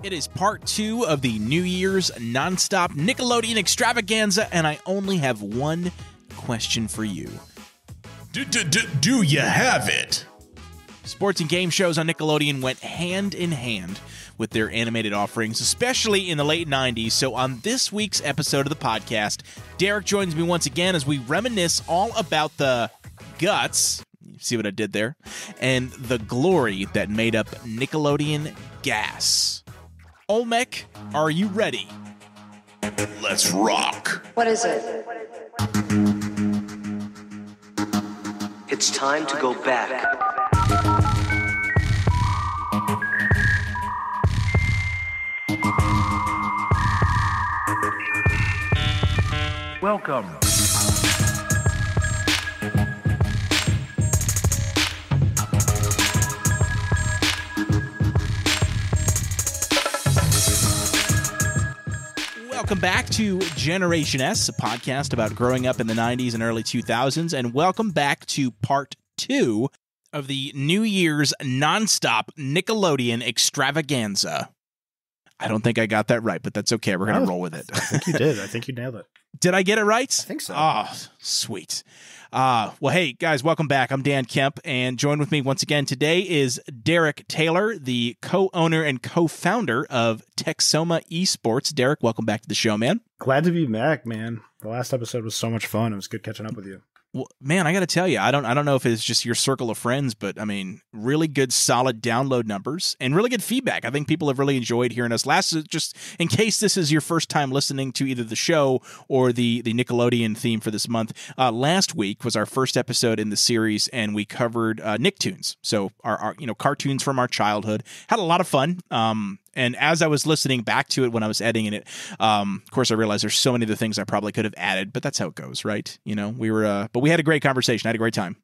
It is part 2 of the New Year's Nonstop Nickelodeon Extravaganza, and I only have one question for you. Do you have it? Sports and game shows on Nickelodeon went hand in hand with their animated offerings, especially in the late 90s. So on this week's episode of the podcast, Derek joins me once again as we reminisce all about the guts, see what I did there, and the glory that made up Nickelodeon GaS. Olmec, are you ready? Let's rock. What is it? It's time to go back. Welcome. Welcome back to Generation S, a podcast about growing up in the 90s and early 2000s, and welcome back to part 2 of the New Year's Nonstop Nickelodeon Extravaganza. I don't think I got that right, but that's okay. We're going to roll with it. I think you did. I think you nailed it. Did I get it right? I think so. Oh, sweet. Well, hey, guys, welcome back. I'm Dan Kemp, and join with me once again today is Derek Taylor, the co-owner and co-founder of Texoma Esports. Derek, welcome back to the show, man. Glad to be back, man. The last episode was so much fun. It was good catching up with you. Well, man, I got to tell you, I don't know if it's just your circle of friends, but I mean, really good, solid download numbers and really good feedback. I think people have really enjoyed hearing us. Just in case this is your first time listening to either the show or the Nickelodeon theme for this month, last week was our first episode in the series, and we covered Nicktoons. So our cartoons from our childhood. Had a lot of fun. And as I was listening back to it when I was editing it, of course, I realized there's so many of the things I probably could have added, but that's how it goes, right? You know, but we had a great conversation. I had a great time.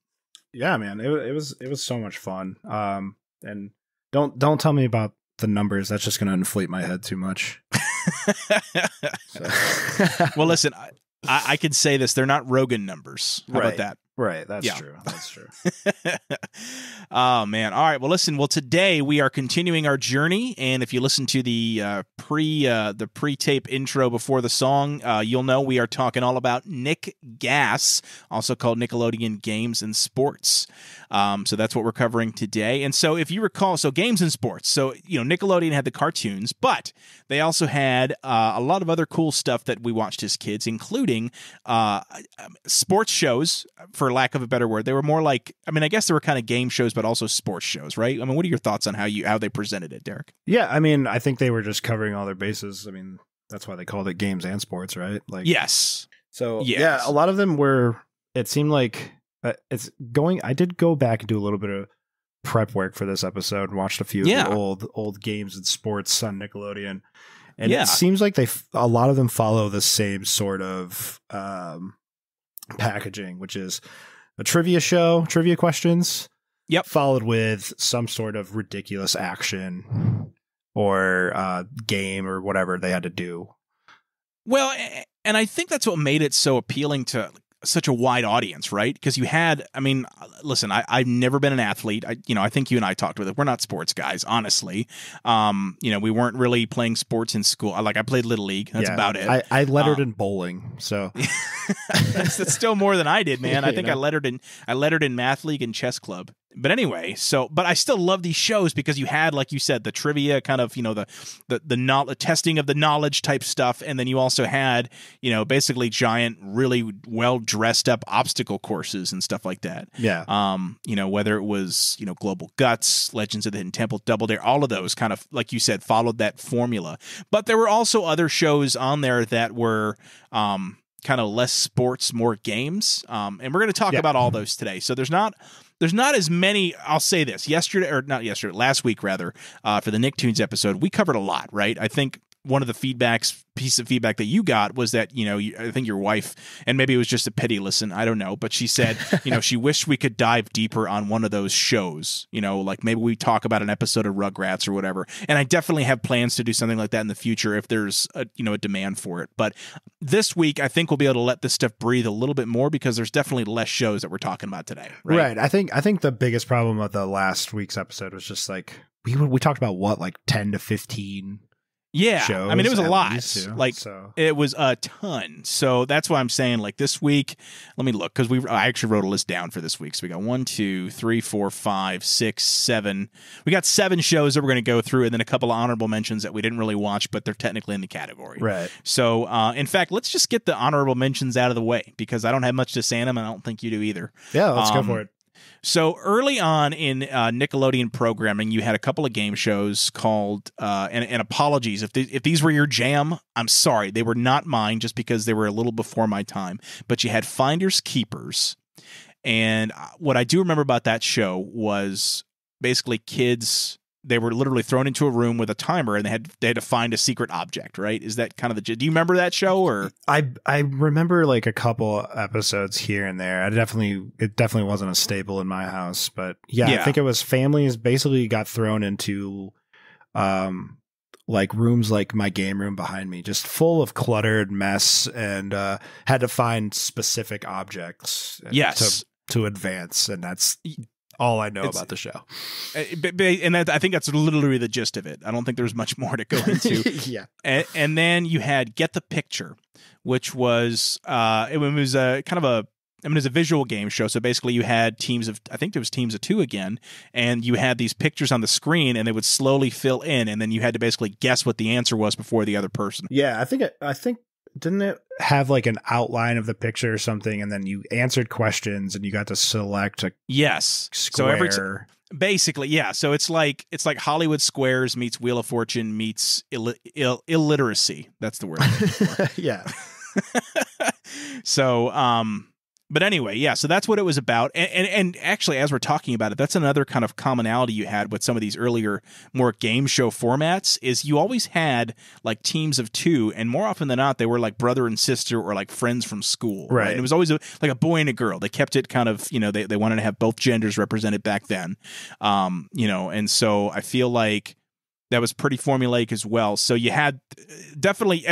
Yeah, man, it was so much fun. And don't tell me about the numbers. That's just going to inflate my head too much. Well, listen, I can say this: they're not Rogan numbers. How about that? Right, that's true. That's true. Oh, man. All right. Well, listen. Well, today we are continuing our journey, and if you listen to the pre-tape intro before the song, you'll know we are talking all about Nick GaS, also called Nickelodeon Games and Sports. So that's what we're covering today. And so if you recall, so games and sports. So Nickelodeon had the cartoons, but they also had a lot of other cool stuff that we watched as kids, including sports shows. For lack of a better word, they were more like, I guess they were kind of game shows, but also sports shows, right? What are your thoughts on how they presented it, Derek? Yeah, I think they were just covering all their bases. That's why they called it games and sports, right? Yes. So yes. Yeah, a lot of them were. It seemed like I did go back and do a little bit of prep work for this episode and watched a few of the old games and sports on Nickelodeon, and it seems like a lot of them follow the same sort of packaging, which is a trivia show, trivia questions, followed with some sort of ridiculous action or game or whatever they had to do. Well, and I think that's what made it so appealing to such a wide audience, right? Because you had, listen, I've never been an athlete. I think you and I talked with it. We're not sports guys, honestly. We weren't really playing sports in school. I played Little League. That's about it. I lettered in bowling, so that's still more than I did, man. I think I lettered in math league and chess club. But anyway, but I still love these shows because you had, like you said, the trivia kind of, the testing of the knowledge type stuff. And then you also had, basically giant, really well dressed up obstacle courses and stuff like that. Yeah. Whether it was, Global Guts, Legends of the Hidden Temple, Double Dare, all of those kind of, like you said, followed that formula. But there were also other shows on there that were, kind of less sports, more games. And we're going to talk about all those today. So there's not as many. I'll say this: last week rather, for the Nicktoons episode, we covered a lot, right? I think one of the piece of feedback that you got was that, I think your wife, and maybe it was just a pity listen, I don't know, but she said, she wished we could dive deeper on one of those shows, like maybe we talk about an episode of Rugrats or whatever. And I definitely have plans to do something like that in the future if there's a demand for it. But this week, I think we'll be able to let this stuff breathe a little bit more because there's definitely less shows that we're talking about today. Right. I think the biggest problem with the last week's episode was just like we talked about what, like 10 to 15 shows. I mean, it was a lot. It was a ton. So that's why I'm saying, like, this week, let me look, because I actually wrote a list down for this week. So we got 1, 2, 3, 4, 5, 6, 7. We got 7 shows that we're going to go through, and then a couple of honorable mentions that we didn't really watch, but they're technically in the category. Right. So, in fact, let's just get the honorable mentions out of the way, because I don't have much to say on them, and I don't think you do either. Yeah, let's go for it. So early on in Nickelodeon programming, you had a couple of game shows called, and apologies, if these were your jam, I'm sorry. They were not mine just because they were a little before my time. But you had Finders Keepers. And what I do remember about that show was basically kids, they were literally thrown into a room with a timer, and they had to find a secret object, right? Is that kind of do you remember that show? Or I remember like a couple episodes here and there. It definitely wasn't a staple in my house, but yeah, I think it was families basically got thrown into like rooms like my game room behind me, just full of cluttered mess, and had to find specific objects to advance, and that's all I know about the show. And I think that's literally the gist of it. I don't think there's much more to go into. Yeah. And then you had Get the Picture, which was it was a kind of it was a visual game show. So basically you had teams of 2 again, and you had these pictures on the screen, and they would slowly fill in, and then you had to basically guess what the answer was before the other person. Yeah, I think didn't it have like an outline of the picture or something, and then you answered questions and you got to select a square. So basically, yeah. So it's like Hollywood Squares meets Wheel of Fortune meets illiteracy. That's the word I'm looking for. Yeah. So but anyway, yeah, so that's what it was about. And actually, as we're talking about it, that's another kind of commonality you had with some of these earlier, more game show formats, is you always had like teams of 2, and more often than not, they were like brother and sister or like friends from school. Right. And it was always like a boy and a girl. They kept it kind of, they wanted to have both genders represented back then. And so I feel like that was pretty formulaic as well. So you had definitely,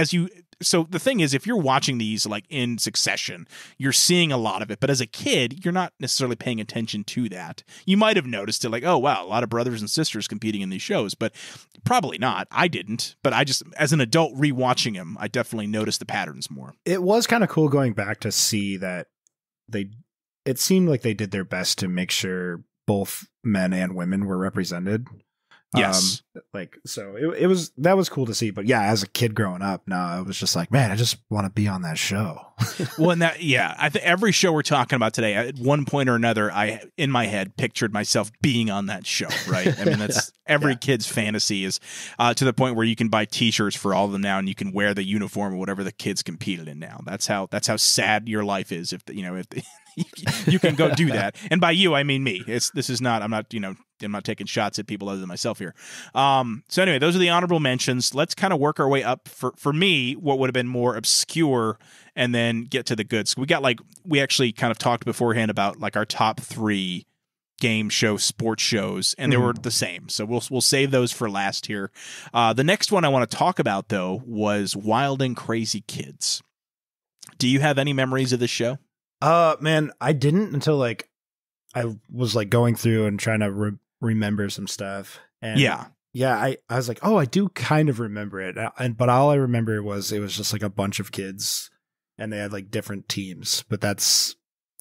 so the thing is, if you're watching these like in succession, you're seeing a lot of it. But as a kid, you're not necessarily paying attention to that. You might have noticed it, like, oh, wow, a lot of brothers and sisters competing in these shows, but probably not. I didn't. But I just, as an adult rewatching them, I definitely noticed the patterns more. It was kind of cool going back to see that it seemed like they did their best to make sure both men and women were represented. Yes. That was cool to see. But yeah, as a kid growing up, I was just like, man, I just want to be on that show. Well, and I think every show we're talking about today, at one point or another, I, in my head, pictured myself being on that show, right? I mean, that's every kid's fantasy, is to the point where you can buy t-shirts for all of them now, and you can wear the uniform or whatever the kids competed in now. That's how sad your life is. If you can go do that. And by you, I mean me. I'm not taking shots at people other than myself here. So anyway, those are the honorable mentions. Let's kind of work our way up for me, what would have been more obscure, and then get to the good. So we actually kind of talked beforehand about like our top 3 game show sports shows, and they were the same. So we'll save those for last here. The next one I want to talk about, though, was Wild and Crazy Kids. Do you have any memories of this show? Man, I didn't until like I was like going through and trying to remember some stuff. And I was like, oh, I do kind of remember it. But all I remember was it was just like a bunch of kids, and they had like different teams. But that's,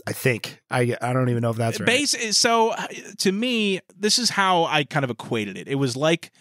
I think, I don't even know if that's right. So to me, this is how I kind of equated it. It was like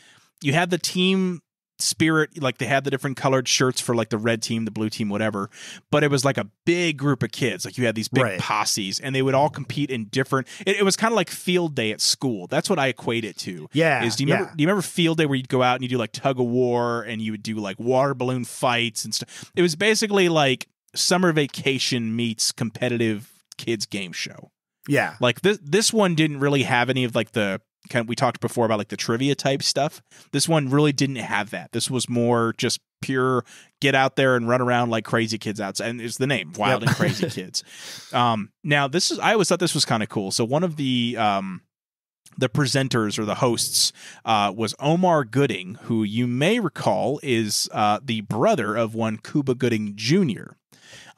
you had the team spirit, like they had the different colored shirts for like the red team, the blue team, whatever, but it was like a big group of kids. Like you had these big posses, and they would all compete in different, it was kind of like field day at school. That's what I equate it to. Do you remember field day, where you'd go out and you do like tug of war, and you would do like water balloon fights and stuff? It was basically like summer vacation meets competitive kids game show. Yeah. Like this one didn't really have any of like the we talked before about like the trivia type stuff. This one really didn't have that. This was more just pure get out there and run around like crazy kids outside. And it's the name, Wild and Crazy Kids. Now I always thought this was kind of cool. So one of the presenters or the hosts was Omar Gooding, who you may recall is the brother of one Cuba Gooding Jr.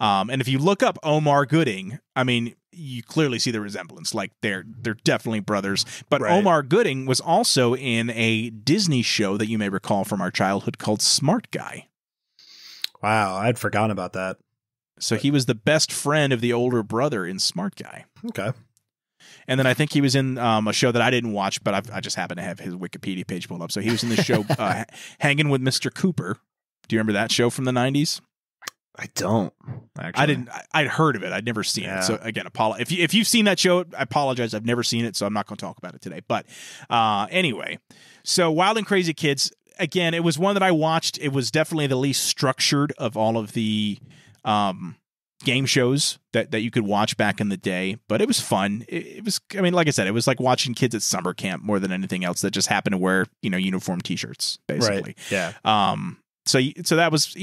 And if you look up Omar Gooding, I mean, you clearly see the resemblance. Like they're definitely brothers. But Right. Omar Gooding was also in a Disney show that you may recall from our childhood called Smart Guy. Wow, I'd forgotten about that. So he was the best friend of the older brother in Smart Guy. Okay. And then I think he was in a show that I didn't watch, but I just happen to have his Wikipedia page pulled up. So he was in the show Hanging with Mr. Cooper. Do you remember that show from the 90s? I don't. Actually. I'd heard of it. I'd never seen it. So again, if you've seen that show, I apologize. I've never seen it, so I'm not going to talk about it today. But anyway, so Wild and Crazy Kids, again, it was one that I watched. It was definitely the least structured of all of the game shows that you could watch back in the day, but it was fun. It was, I mean, like I said, it was like watching kids at summer camp more than anything else that just happened to wear, uniform t-shirts, basically. Right. Yeah. So that was,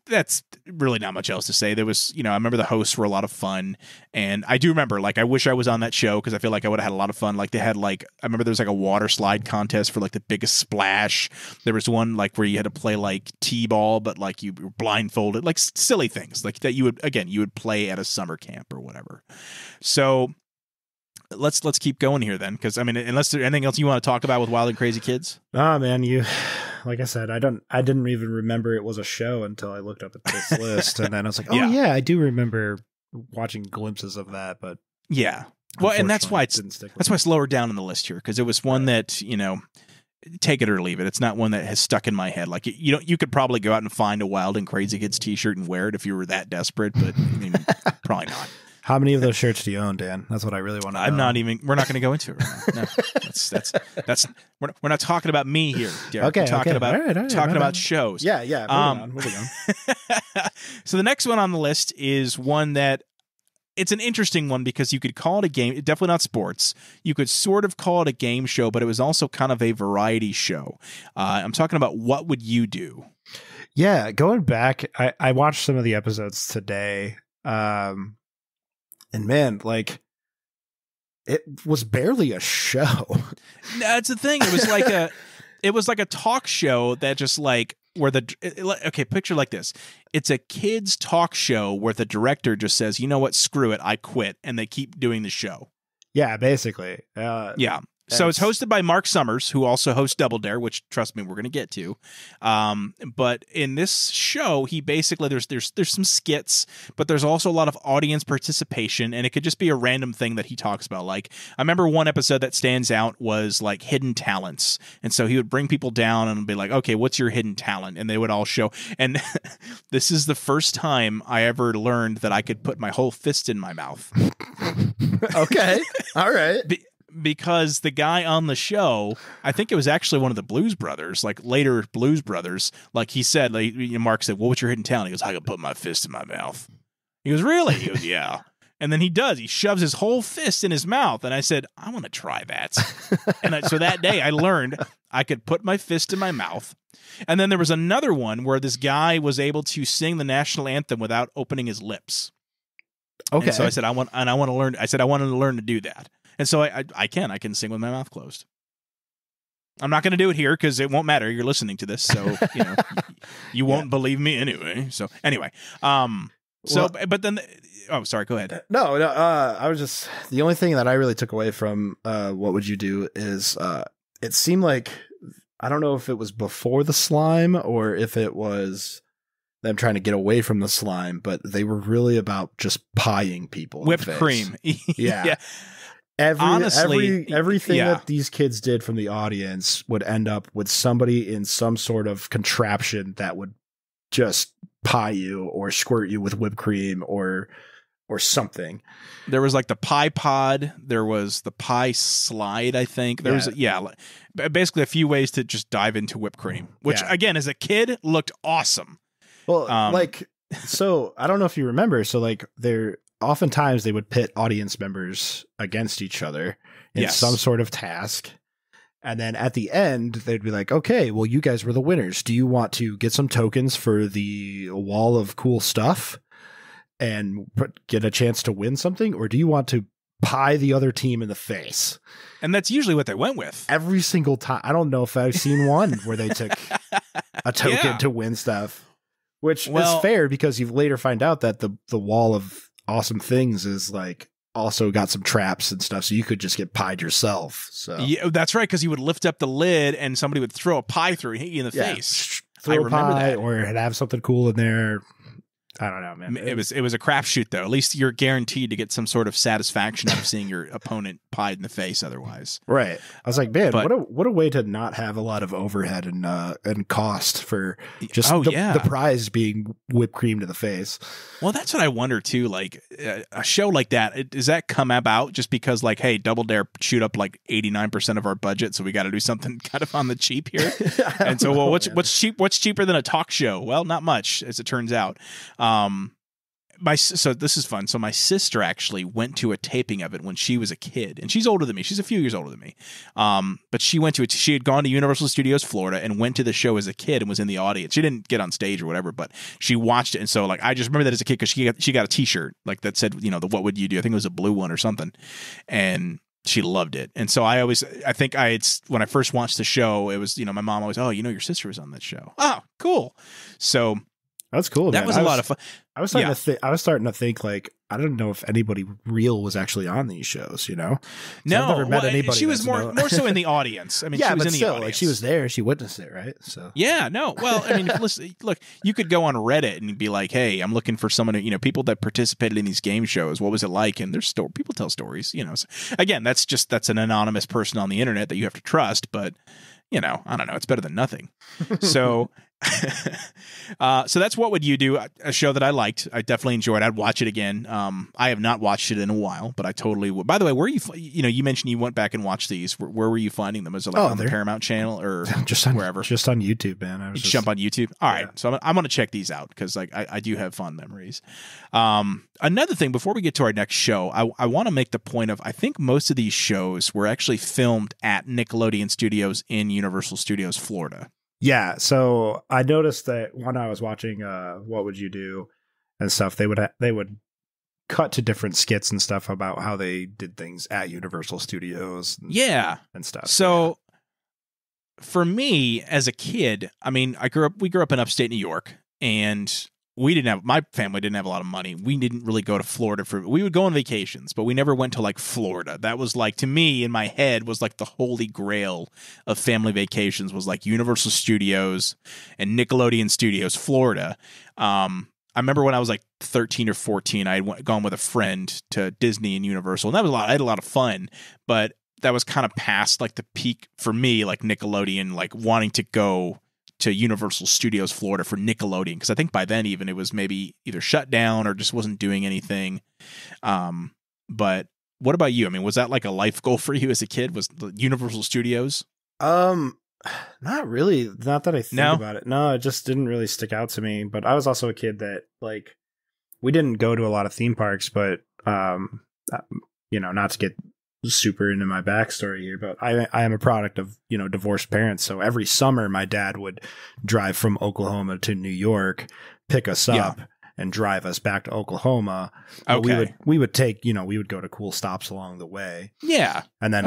that's really not much else to say. There was, I remember the hosts were a lot of fun, and I do remember, like, I wish I was on that show because I feel like I would have had a lot of fun. Like they had I remember there was like a water slide contest for like the biggest splash. There was one like where you had to play like t-ball, but like you were blindfolded, like silly things like that you would play at a summer camp or whatever. So let's keep going here then, because I mean, unless there's anything else you want to talk about with Wild and Crazy Kids. Oh man, like I said, I didn't even remember it was a show until I looked up at this list, and then I was like, oh yeah, I do remember watching glimpses of that, but yeah. Well, and that's why it's lower down in the list here, because it was one that, take it or leave it. It's not one that has stuck in my head. Like you could probably go out and find a Wild and Crazy Kids t-shirt and wear it if you were that desperate, but I mean, probably not. How many of those shirts do you own, Dan? That's what I really want to know. We're not going to go into it right now. No, we're not talking about me here, Derek. Okay. We're talking about all right, talking about shows. Yeah. Moving on. So the next one on the list is one that it's an interesting one because you could call it a game. Definitely not sports. You could sort of call it a game show, but it was also kind of a variety show. I'm talking about What Would You Do? Yeah, going back, I watched some of the episodes today. And man, like, it was barely a show. That's the thing. It was like a talk show that just like where picture like this. It's a kids talk show where the director just says, you know what, screw it, I quit, and they keep doing the show. Yeah, basically. Yeah. So it's hosted by Mark Summers, who also hosts Double Dare, which, trust me, we're going to get to. But in this show, he basically there's some skits, but there's also a lot of audience participation, and it could just be a random thing that he talks about. Like, I remember one episode that stands out was like hidden talents, and so he would bring people down and be like, "Okay, what's your hidden talent?" And they would all show. And this is the first time I ever learned that I could put my whole fist in my mouth. Okay, all right. Because the guy on the show, I think it was actually one of the Blues Brothers, like later Blues Brothers, like he said, like, Mark said, "Well, what's your hidden talent?" He goes, "I can put my fist in my mouth." He goes, "Really?" He goes, "Yeah." And then he does. He shoves his whole fist in his mouth. And I said, "I want to try that." And so that day I learned I could put my fist in my mouth. And then there was another one where this guy was able to sing the national anthem without opening his lips. Okay. And so I said, I want to learn. I said, I wanted to learn to do that. And so I can sing with my mouth closed. I'm not going to do it here because it won't matter. You're listening to this, so you won't believe me anyway. So anyway, but then, sorry, go ahead. No, I was just, the only thing that I really took away from What Would You Do is it seemed like, I don't know if it was before the slime or if it was them trying to get away from the slime, but they were really about just pieing people. Whipped cream. Yeah. Honestly, everything that these kids did from the audience would end up with somebody in some sort of contraption that would just pie you or squirt you with whipped cream or something. There was like the pie pod. There was the pie slide, I think. There was basically a few ways to just dive into whipped cream, which again, as a kid, looked awesome. Well, so I don't know if you remember. So like oftentimes they would pit audience members against each other in some sort of task. And then at the end, they'd be like, okay, well, you guys were the winners. Do you want to get some tokens for the wall of cool stuff and get a chance to win something? Or do you want to pie the other team in the face? And that's usually what they went with. Every single time. I don't know if I've seen one where they took a token to win stuff, which is fair because you later find out that the wall of awesome things is like also got some traps and stuff, so you could just get pied yourself. So yeah, that's right, because you would lift up the lid and somebody would throw a pie through and hit you in the face. Throw a pie, or it'd have something cool in there. I don't know, man. It was a crapshoot, though. At least you're guaranteed to get some sort of satisfaction out of seeing your opponent pied in the face. Otherwise, right? I was like, man, what a way to not have a lot of overhead and cost for just the prize being whipped cream to the face. Well, that's what I wonder too. Like a show like that, does that come about just because, like, hey, Double Dare chewed up like 89% of our budget, so we got to do something kind of on the cheap here? And so, well, what's cheap? What's cheaper than a talk show? Well, not much, as it turns out. So this is fun. So my sister actually went to a taping of it when she was a kid, and she's older than me. She's a few years older than me. But she went to it. She had gone to Universal Studios Florida and went to the show as a kid and was in the audience. She didn't get on stage or whatever, but she watched it. And so, like, I just remember that as a kid because she got a T-shirt like that said, you know, the "What would you do?" I think it was a blue one or something, and she loved it. And so when I first watched the show, it was, you know, my mom always, oh, you know, your sister was on that show. Oh, cool. So that's cool. That was a lot of fun. I was starting to think like, I don't know if anybody real was actually on these shows, you know? No, I've never met anybody. She was more so in the audience. I mean, yeah, she was but in the still, audience. like, she was there. She witnessed it, right? So yeah, no. Well, I mean, listen, look, you could go on Reddit and be like, hey, I'm looking for someone, you know, people that participated in these game shows. What was it like? And there's people tell stories, you know. So, again, that's an anonymous person on the internet that you have to trust, but you know, I don't know. It's better than nothing. So, so that's What Would You Do? A show that I liked. I definitely enjoyed. I'd watch it again. I have not watched it in a while, but I totally would. By the way, where are you? You know, you mentioned you went back and watched these. Where were you finding them? Was it like on the Paramount channel or just on, wherever? Just on YouTube, man. Jump on YouTube. All right, so I'm going to check these out because like I do have fond memories. Another thing before we get to our next show, I want to make the point of I think most of these shows were actually filmed at Nickelodeon Studios in Universal Studios Florida. Yeah, so I noticed that when I was watching What Would You Do and stuff, they would cut to different skits and stuff about how they did things at Universal Studios and stuff. So for me as a kid, I mean, we grew up in upstate New York, and my family didn't have a lot of money. We didn't really go to Florida we would go on vacations, but we never went to like Florida. That was like, to me in my head, was like the holy grail of family vacations, was like Universal Studios and Nickelodeon Studios, Florida. I remember when I was like 13 or 14, I had gone with a friend to Disney and Universal, and that was I had a lot of fun, but that was kind of past like the peak for me, like Nickelodeon, like wanting to go to Universal Studios Florida for Nickelodeon, because I think by then even it was maybe either shut down or just wasn't doing anything. But what about you? I mean, was that like a life goal for you as a kid? Was the Universal Studios? Not really. Not that I think about it. No, it just didn't really stick out to me. But I was also a kid that, like, we didn't go to a lot of theme parks, but you know, not to get super into my backstory here, but I am a product of, you know, divorced parents. So every summer my dad would drive from Oklahoma to New York, pick us up and drive us back to Oklahoma. Okay. We would take, you know, we would go to cool stops along the way. Yeah. And then,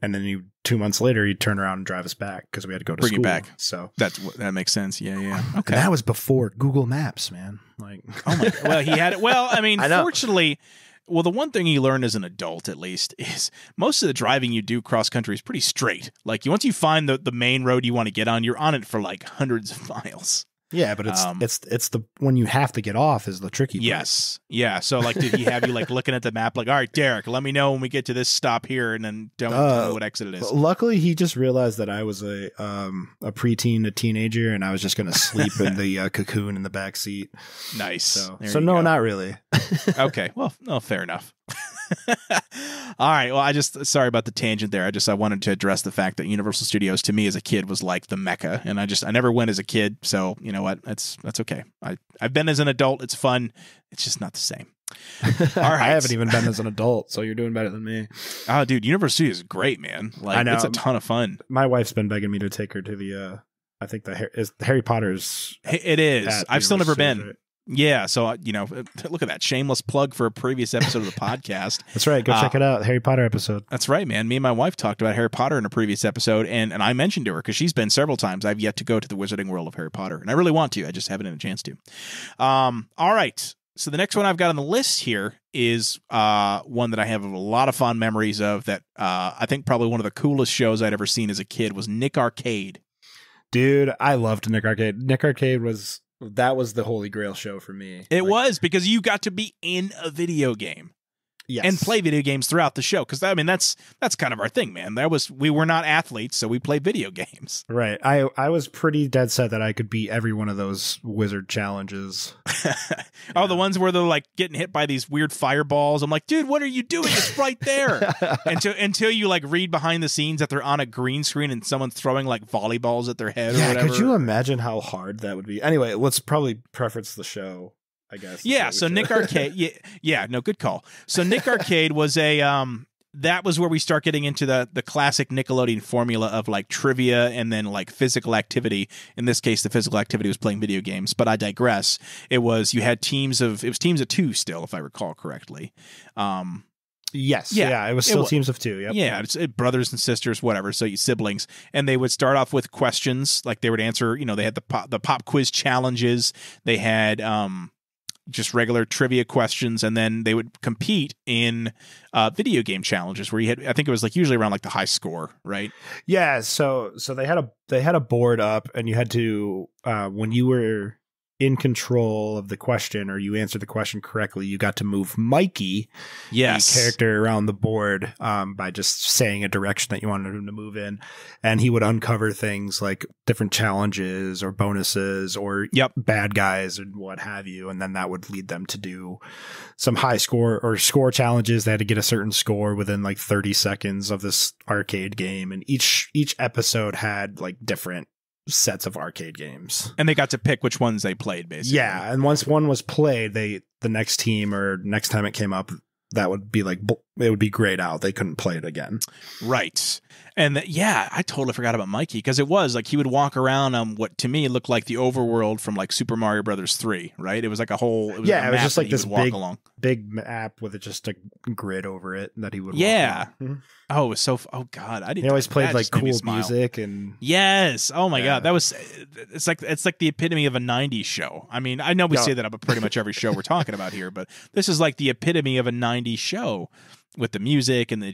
and then 2 months later, he'd turn around and drive us back because we had to go to school. Bring it back. So that makes sense. Yeah. Yeah. Okay. And that was before Google Maps, man. Like, oh my God. Well, he had it. Well, I mean, fortunately, well, the one thing you learn as an adult, at least, is most of the driving you do cross country is pretty straight. Like, once you find the main road you want to get on, you're on it for like hundreds of miles. Yeah, but it's the when you have to get off is the tricky part. Yes. Yeah. So like, did he have you like looking at the map like, all right, Derek, let me know when we get to this stop here, and then tell me what exit it is. Luckily, he just realized that I was a preteen, a teenager, and I was just going to sleep in the cocoon in the back seat. Nice. So no, not really. Okay. Well, no, fair enough. All right. Well, sorry about the tangent there. I wanted to address the fact that Universal Studios to me as a kid was like the Mecca, and I never went as a kid. So you know what? That's okay. I've been as an adult. It's fun. It's just not the same. All right. I haven't even been as an adult, so you're doing better than me. Oh, dude, Universal Studios is great, man. Like, I know. It's a ton of fun. My wife's been begging me to take her to the, I think the Harry Potter's. It is. I've still never been. Right? Yeah, so, you know, look at that shameless plug for a previous episode of the podcast. That's right. Go check it out. Harry Potter episode. That's right, man. Me and my wife talked about Harry Potter in a previous episode, and I mentioned to her because she's been several times. I've yet to go to the Wizarding World of Harry Potter, and I really want to. I just haven't had a chance to. All right. So the next one I've got on the list here is one that I have a lot of fond memories of that I think probably one of the coolest shows I'd ever seen as a kid was Nick Arcade. Dude, I loved Nick Arcade. Nick Arcade was the holy grail show for me. It was because you got to be in a video game. Yes. And play video games throughout the show. Because, I mean, that's kind of our thing, man. We were not athletes, so we played video games. Right. I was pretty dead set that I could beat every one of those wizard challenges. Oh, the ones where they're like getting hit by these weird fireballs. I'm like, dude, what are you doing? It's right there. until you like read behind the scenes that they're on a green screen and someone's throwing like volleyballs at their head or whatever. Could you imagine how hard that would be? Anyway, let's probably preference the show, I guess. Yeah, so Nick Arcade, no, good call. So Nick Arcade was a that was where we start getting into the classic Nickelodeon formula of like trivia and then like physical activity. In this case, the physical activity was playing video games, but I digress. It was teams of two still, if I recall correctly. Yes. Yeah, it was still teams of two. Yep. Yeah, it's brothers and sisters, whatever. So siblings, and they would start off with questions, like they would answer. They had the pop quiz challenges. They had just regular trivia questions, and then they would compete in video game challenges where you had, I think it was like usually around like the high score, right? Yeah. So they had a board up, and you had to when you were in control of the question or you answered the question correctly, you got to move Mikey, the character, around the board by just saying a direction that you wanted him to move in, and he would uncover things like different challenges or bonuses or bad guys and what have you, and then that would lead them to do some high score or score challenges. They had to get a certain score within like 30 seconds of this arcade game, and each episode had like different sets of arcade games, and they got to pick which ones they played, basically. Yeah, and once one was played, the next team or next time it came up, that would be like, it would be grayed out. They couldn't play it again. Right. And I totally forgot about Mikey, because it was like he would walk around on what to me looked like the overworld from like Super Mario Brothers 3, right? It was like a whole, it was just like this big map with just a grid over it that he would walk around. Oh, it was oh God, I didn't. He always played like cool music and yes. Oh my God, that was it's like the epitome of a '90s show. I mean, I know we say that about pretty much every show we're talking about here, but this is like the epitome of a '90s show with the music and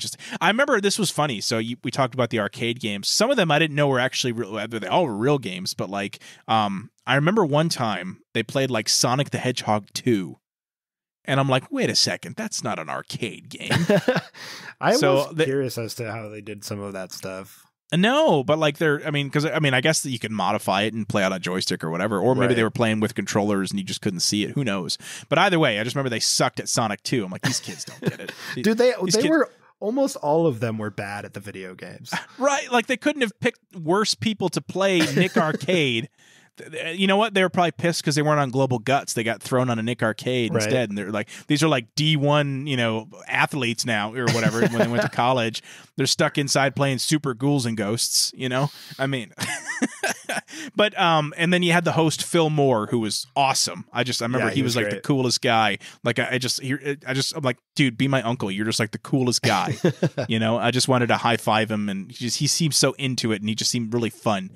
I remember this was funny. So we talked about the arcade games. Some of them I didn't know were actually real. They all were real games, but like I remember one time they played like Sonic the Hedgehog 2. And I'm like, wait a second, that's not an arcade game. I was curious as to how they did some of that stuff. No, but like I guess that you could modify it and play out a joystick or whatever, or maybe they were playing with controllers and you just couldn't see it. Who knows? But either way, I just remember they sucked at Sonic 2. I'm like, these kids don't get it. Dude, they were almost all of them were bad at the video games. Right. Like they couldn't have picked worse people to play Nick Arcade. You know what? They were probably pissed because they weren't on Global Guts. They got thrown on a Nick Arcade instead. And they're like, these are like D1, athletes now or whatever. When they went to college, they're stuck inside playing Super Ghouls and Ghosts, I mean, but, and then you had the host Phil Moore, who was awesome. I remember he was like great. The coolest guy. Like I'm like, dude, be my uncle. You're just like the coolest guy. I just wanted to high five him, and he seemed so into it, and he just seemed really fun.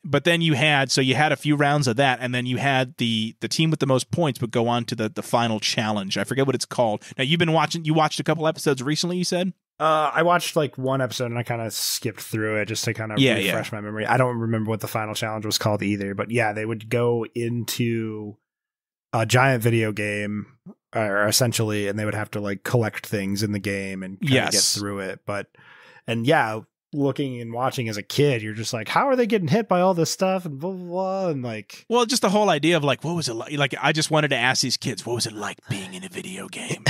But then you had a few rounds of that, and then you had the team with the most points would go on to the final challenge. I forget what it's called. Now you watched a couple episodes recently, you said? I watched like one episode and I kind of skipped through it just to kind of refresh my memory. I don't remember what the final challenge was called either, but yeah, they would go into a giant video game essentially, and they would have to like collect things in the game and kind of get through it. Looking and watching as a kid, you're just like, how are they getting hit by all this stuff and blah blah blah, and like, well, just the whole idea of like, what was it like? Like, I just wanted to ask these kids, what was it like being in a video game?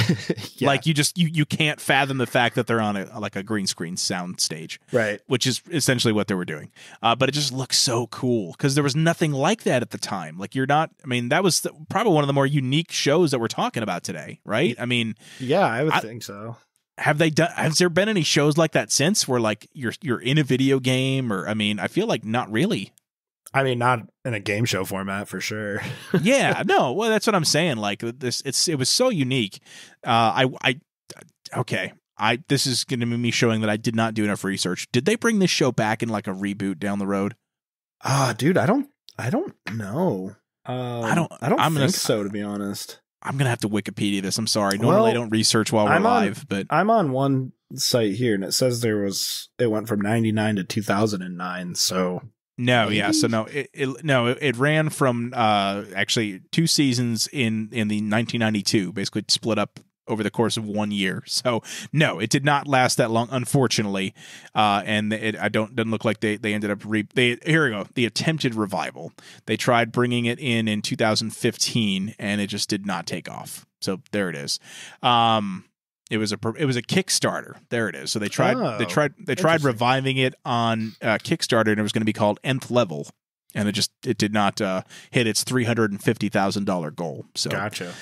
Like, you can't fathom the fact that they're on a green screen sound stage, right? Which is essentially what they were doing. But it just looks so cool because there was nothing like that at the time. Like, that was probably one of the more unique shows that we're talking about today, right? I mean, yeah, I would think so. Has there been any shows like that since where like you're in a video game? Or I feel like not really. I mean, not in a game show format for sure. Yeah, no. Well, that's what I'm saying. Like it was so unique. This is going to be me showing that I did not do enough research. Did they bring this show back in like a reboot down the road? Dude, I don't know. I don't think so, to be honest. I'm gonna have to Wikipedia this. I'm sorry. Normally I don't research while we're live, but I'm on one site here, and it says it went from 99 to 2009. So no, maybe? Yeah, so no, it ran from actually 2 seasons in the 1992, basically split up over the course of 1 year. So no, it did not last that long, unfortunately. And it doesn't look like they ended up here we go. The attempted revival. They tried bringing it in 2015, and it just did not take off. So there it is. It was a Kickstarter. There it is. So they tried reviving it on Kickstarter, and it was going to be called Nth Level. And it did not hit its $350,000 goal. So, gotcha.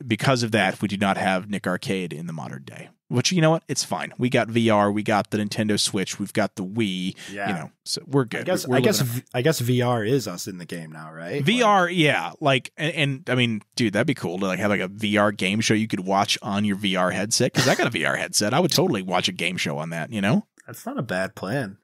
Because of that, we do not have Nick Arcade in the modern day. Which, you know what? It's fine. We got VR. We got the Nintendo Switch. We've got the Wii. Yeah. You know, so we're good. I guess VR is us in the game now, right? VR, yeah. Like, and I mean, dude, that'd be cool to have like a VR game show you could watch on your VR headset. Because I got a VR headset. I would totally watch a game show on that. You know, that's not a bad plan.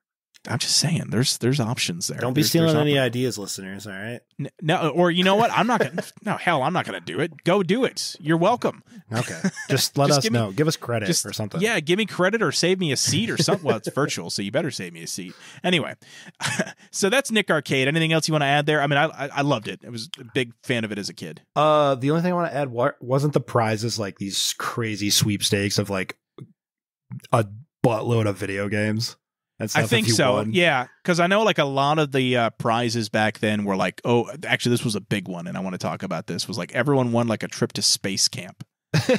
I'm just saying, there's options there. Don't be stealing any ideas, listeners. All right. No, or you know what? I'm not gonna. No, hell, I'm not gonna do it. Go do it. You're welcome. Okay. Just let us know. Give us credit or something. Yeah, give me credit or save me a seat or something. Well, it's virtual, so you better save me a seat. Anyway, so that's Nick Arcade. Anything else you want to add there? I mean, I loved it. I was a big fan of it as a kid. The only thing I want to add wasn't the prizes like these crazy sweepstakes of like a buttload of video games. I think so. Won. Yeah, because I know like a lot of the prizes back then were like, oh, actually, this was a big one, and I want to talk about this. Was like everyone won like a trip to space camp.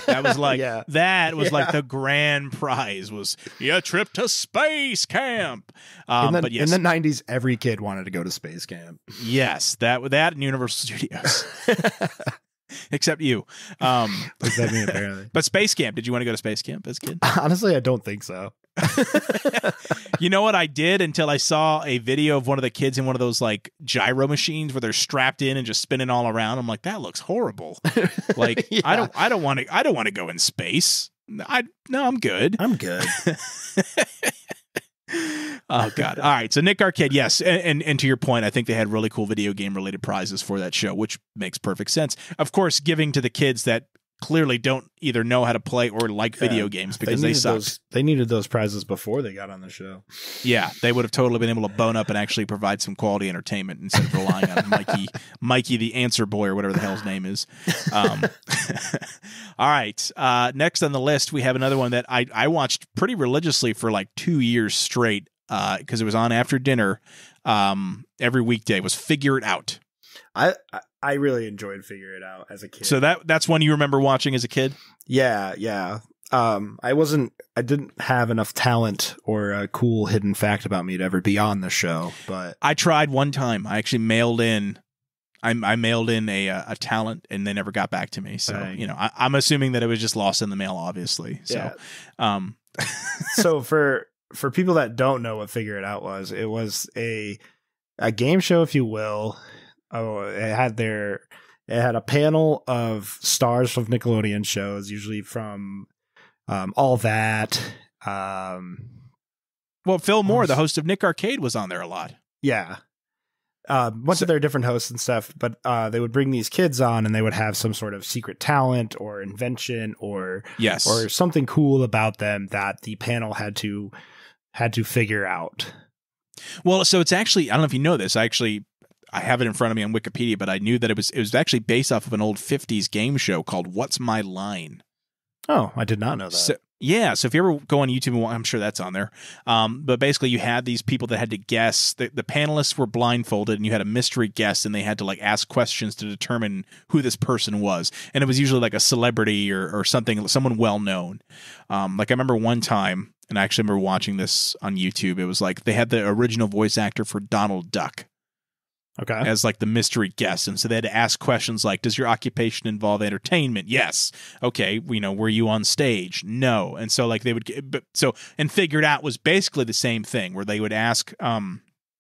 That was like like the grand prize was trip to space camp. But yes, in the 90s, every kid wanted to go to space camp. Yes, that and Universal Studios. Except you. Except me, apparently. But space camp. Did you want to go to space camp as a kid? Honestly, I don't think so. You know what I did until I saw a video of one of the kids in one of those like gyro machines where they're strapped in and just spinning all around. I'm like, that looks horrible. Like, yeah. I don't want to go in space. I'm good. I'm good. Oh God. All right. So Nick Arcade, yes. And to your point, I think they had really cool video game related prizes for that show, which makes perfect sense. Of course, giving to the kids that clearly don't either know how to play or like video games because they suck. They needed those prizes before they got on the show. Yeah, they would have totally been able to bone up and actually provide some quality entertainment instead of relying on Mikey the answer boy or whatever the hell his name is. All right, next on the list we have another one that I watched pretty religiously for like 2 years straight because it was on after dinner every weekday. Was Figure It Out. I really enjoyed Figure It Out as a kid. So that's one you remember watching as a kid? Yeah. I didn't have enough talent or a cool hidden fact about me to ever be on the show, but I tried one time. I actually mailed in. I mailed in a talent, and they never got back to me. So I'm assuming that it was just lost in the mail, obviously. So, yeah. So for people that don't know what Figure It Out was, it was a game show, if you will. Oh, it had a panel of stars from Nickelodeon shows, usually from All That. Well, Phil Moore, the host of Nick Arcade, was on there a lot. Yeah. Bunch of their different hosts and stuff, but they would bring these kids on and they would have some sort of secret talent or invention or something cool about them that the panel had to figure out. Well, so it's actually, I don't know if you know this, I have it in front of me on Wikipedia, but I knew that it was actually based off of an old 50s game show called What's My Line? Oh, I did not know that. So if you ever go on YouTube, and I'm sure that's on there. But basically, you had these people that had to guess. The panelists were blindfolded, and you had a mystery guest, and they had to like ask questions to determine who this person was. And it was usually like a celebrity or something, someone well known. Like I remember one time, and I actually remember watching this on YouTube. It was like they had the original voice actor for Donald Duck. Okay. As like the mystery guest. And so they had to ask questions like, does your occupation involve entertainment? Yes. Okay. Were you on stage? No. And so like they would and Figured Out was basically the same thing where they would ask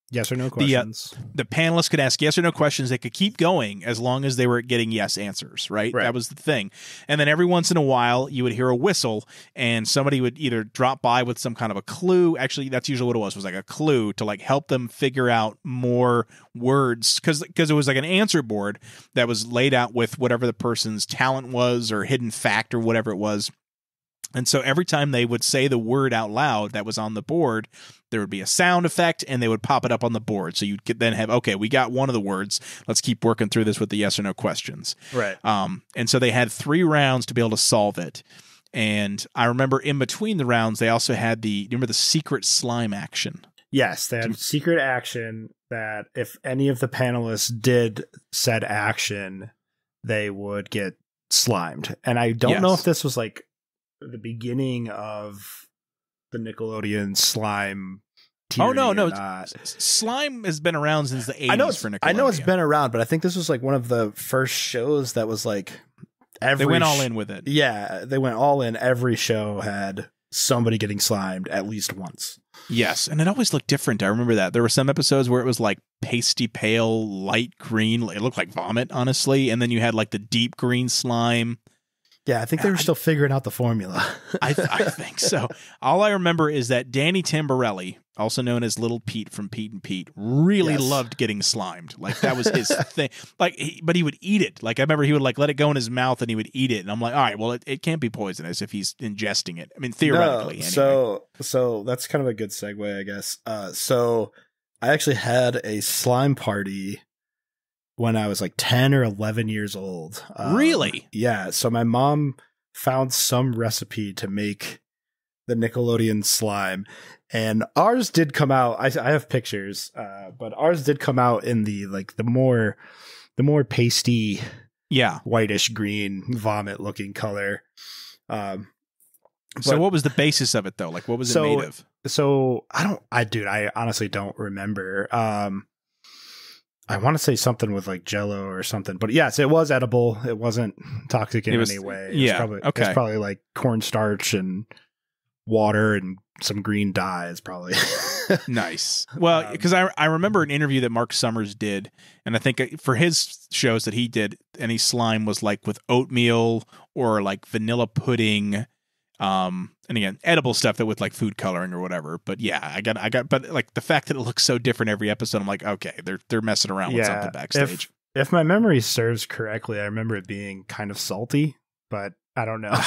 Yes or no questions. The panelists could ask yes or no questions. They could keep going as long as they were getting yes answers, right? That was the thing. And then every once in a while, you would hear a whistle, and somebody would either drop by with some kind of a clue. Actually, that's usually what it was like a clue to like help them figure out more words, because it was like an answer board that was laid out with whatever the person's talent was or hidden fact or whatever it was. And so every time they would say the word out loud that was on the board, there would be a sound effect and they would pop it up on the board. So you could then have, okay, we got one of the words. Let's keep working through this with the yes or no questions. Right. And so they had 3 rounds to be able to solve it. And I remember in between the rounds, they also had remember the secret slime action? Yes, they had secret action that if any of the panelists did said action, they would get slimed. And I don't know if this was like the beginning of the Nickelodeon slime tyranny. Oh no. Slime has been around since the 80s for Nickelodeon. I know it's been around, but I think this was like one of the first shows that was like they went all in with it. Yeah, they went all in. Every show had somebody getting slimed at least once. Yes, and it always looked different. I remember that. There were some episodes where it was like pasty pale, light green. It looked like vomit, honestly. And then you had like the deep green slime. Yeah, I think they were still figuring out the formula. I think so. All I remember is that Danny Tamborelli, also known as Little Pete from Pete and Pete, really loved getting slimed. Like that was his thing. Like, but he would eat it. Like I remember he would like let it go in his mouth and he would eat it. And I'm like, all right, well, it can't be poisonous if he's ingesting it. I mean, theoretically. No, so that's kind of a good segue, I guess. So I actually had a slime party when I was like 10 or 11 years old. Really? Yeah. So my mom found some recipe to make the Nickelodeon slime, and ours did come out. I have pictures, but ours did come out in the more pasty, whitish green vomit looking color. So what was the basis of it though? Like what was it made of? So I honestly don't remember. I want to say something with like Jello or something, but yes, it was edible. It wasn't toxic in any way. It's probably like cornstarch and water and some green dyes, probably. Nice. Well, because I remember an interview that Mark Summers did, and I think for his shows that he did, any slime was like with oatmeal or like vanilla pudding. And again, edible stuff that with like food coloring or whatever. But yeah, I got, but like the fact that it looks so different every episode, I'm like, okay, they're messing around with something backstage. If my memory serves correctly, I remember it being kind of salty, but I don't know.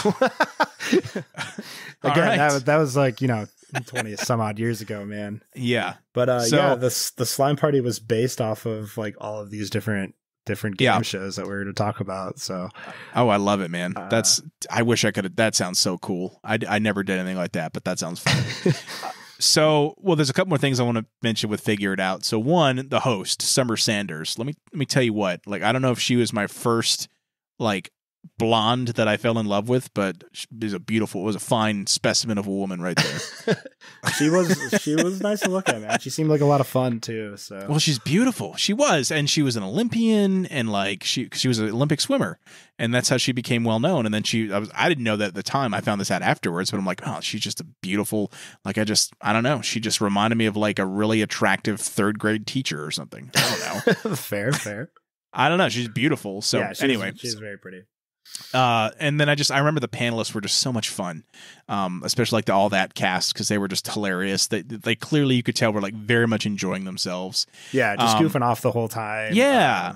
Again, that was like, 20 some odd years ago, man. Yeah. But the slime party was based off of like all of these different game shows that we were to talk about. So I love it, man. I wish I could. That sounds so cool. I never did anything like that, but that sounds fun. So there's a couple more things I want to mention with Figure It Out. So one, the host, Summer Sanders. Let me tell you what, like, I don't know if she was my first like blonde that I fell in love with, but she was a fine specimen of a woman right there. She was nice to look at, man. She seemed like a lot of fun too. So well, she's beautiful. She was, and she was an Olympian, and like she was an Olympic swimmer, and that's how she became well known. And then I didn't know that at the time. I found this out afterwards, but I'm like, oh, she's just a beautiful. Like I don't know. She just reminded me of like a really attractive 3rd grade teacher or something. I don't know. Fair. I don't know. She's beautiful. So yeah, anyway, she's very pretty. And then I remember the panelists were just so much fun, especially like the All That cast, because they were just hilarious. They clearly, you could tell, were like very much enjoying themselves. Yeah, just goofing off the whole time. Yeah.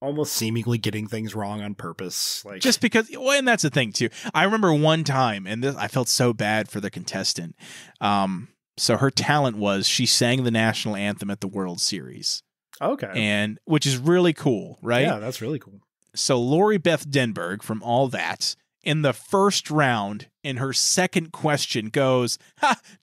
Almost seemingly getting things wrong on purpose. Like just because, and that's the thing too. I remember one time, and I felt so bad for the contestant. So her talent was she sang the national anthem at the World Series. Okay. And which is really cool, right? Yeah, that's really cool. So Lori Beth Denberg from All That, in the first round, in her second question goes,